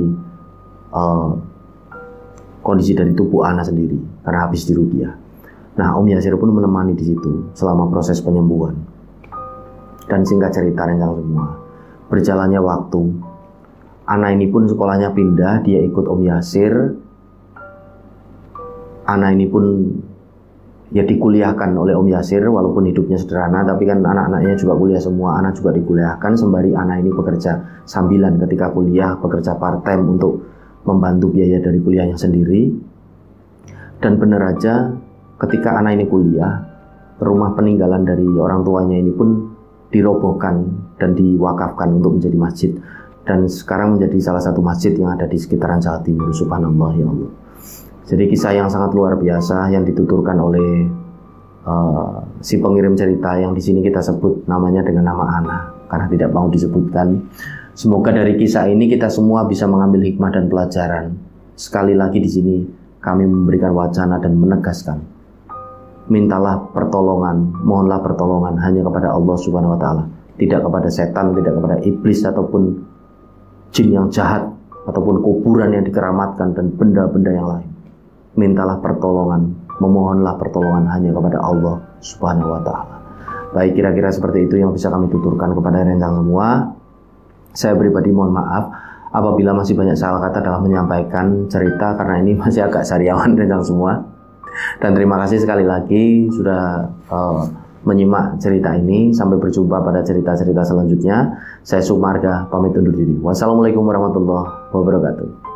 tubuh Ana sendiri karena habis diruqyah. Nah Om Yasir pun menemani di situ selama proses penyembuhan. Dan singkat cerita rencang semua, berjalannya waktu, Anak ini pun sekolahnya pindah, dia ikut Om Yasir. Anak ini pun ya dikuliahkan oleh Om Yasir, walaupun hidupnya sederhana, tapi kan anak-anaknya juga kuliah semua. Anak juga dikuliahkan sembari anak ini bekerja sambilan ketika kuliah, bekerja part time untuk membantu biaya dari kuliahnya sendiri. Dan benar aja ketika anak ini kuliah, rumah peninggalan dari orang tuanya ini pun dirobohkan dan diwakafkan untuk menjadi masjid. Dan sekarang menjadi salah satu masjid yang ada di sekitaran Jawa Timur. Subhanallah, ya Allah. Jadi kisah yang sangat luar biasa yang dituturkan oleh si pengirim cerita yang di sini kita sebut namanya dengan nama Ana karena tidak mau disebutkan. Semoga dari kisah ini kita semua bisa mengambil hikmah dan pelajaran. Sekali lagi di sini kami memberikan wacana dan menegaskan, mintalah pertolongan, mohonlah pertolongan hanya kepada Allah Subhanahu wa taala, tidak kepada setan, tidak kepada iblis ataupun jin yang jahat ataupun kuburan yang dikeramatkan dan benda-benda yang lain. Mintalah pertolongan, memohonlah pertolongan hanya kepada Allah Subhanahu wa taala. Baik, kira-kira seperti itu yang bisa kami tuturkan kepada rencang semua. Saya pribadi mohon maaf apabila masih banyak salah kata dalam menyampaikan cerita, karena ini masih agak sariawan rencang semua. Dan terima kasih sekali lagi sudah menyimak cerita ini. Sampai berjumpa pada cerita-cerita selanjutnya. Saya Sumarga pamit undur diri. Wassalamualaikum warahmatullahi wabarakatuh.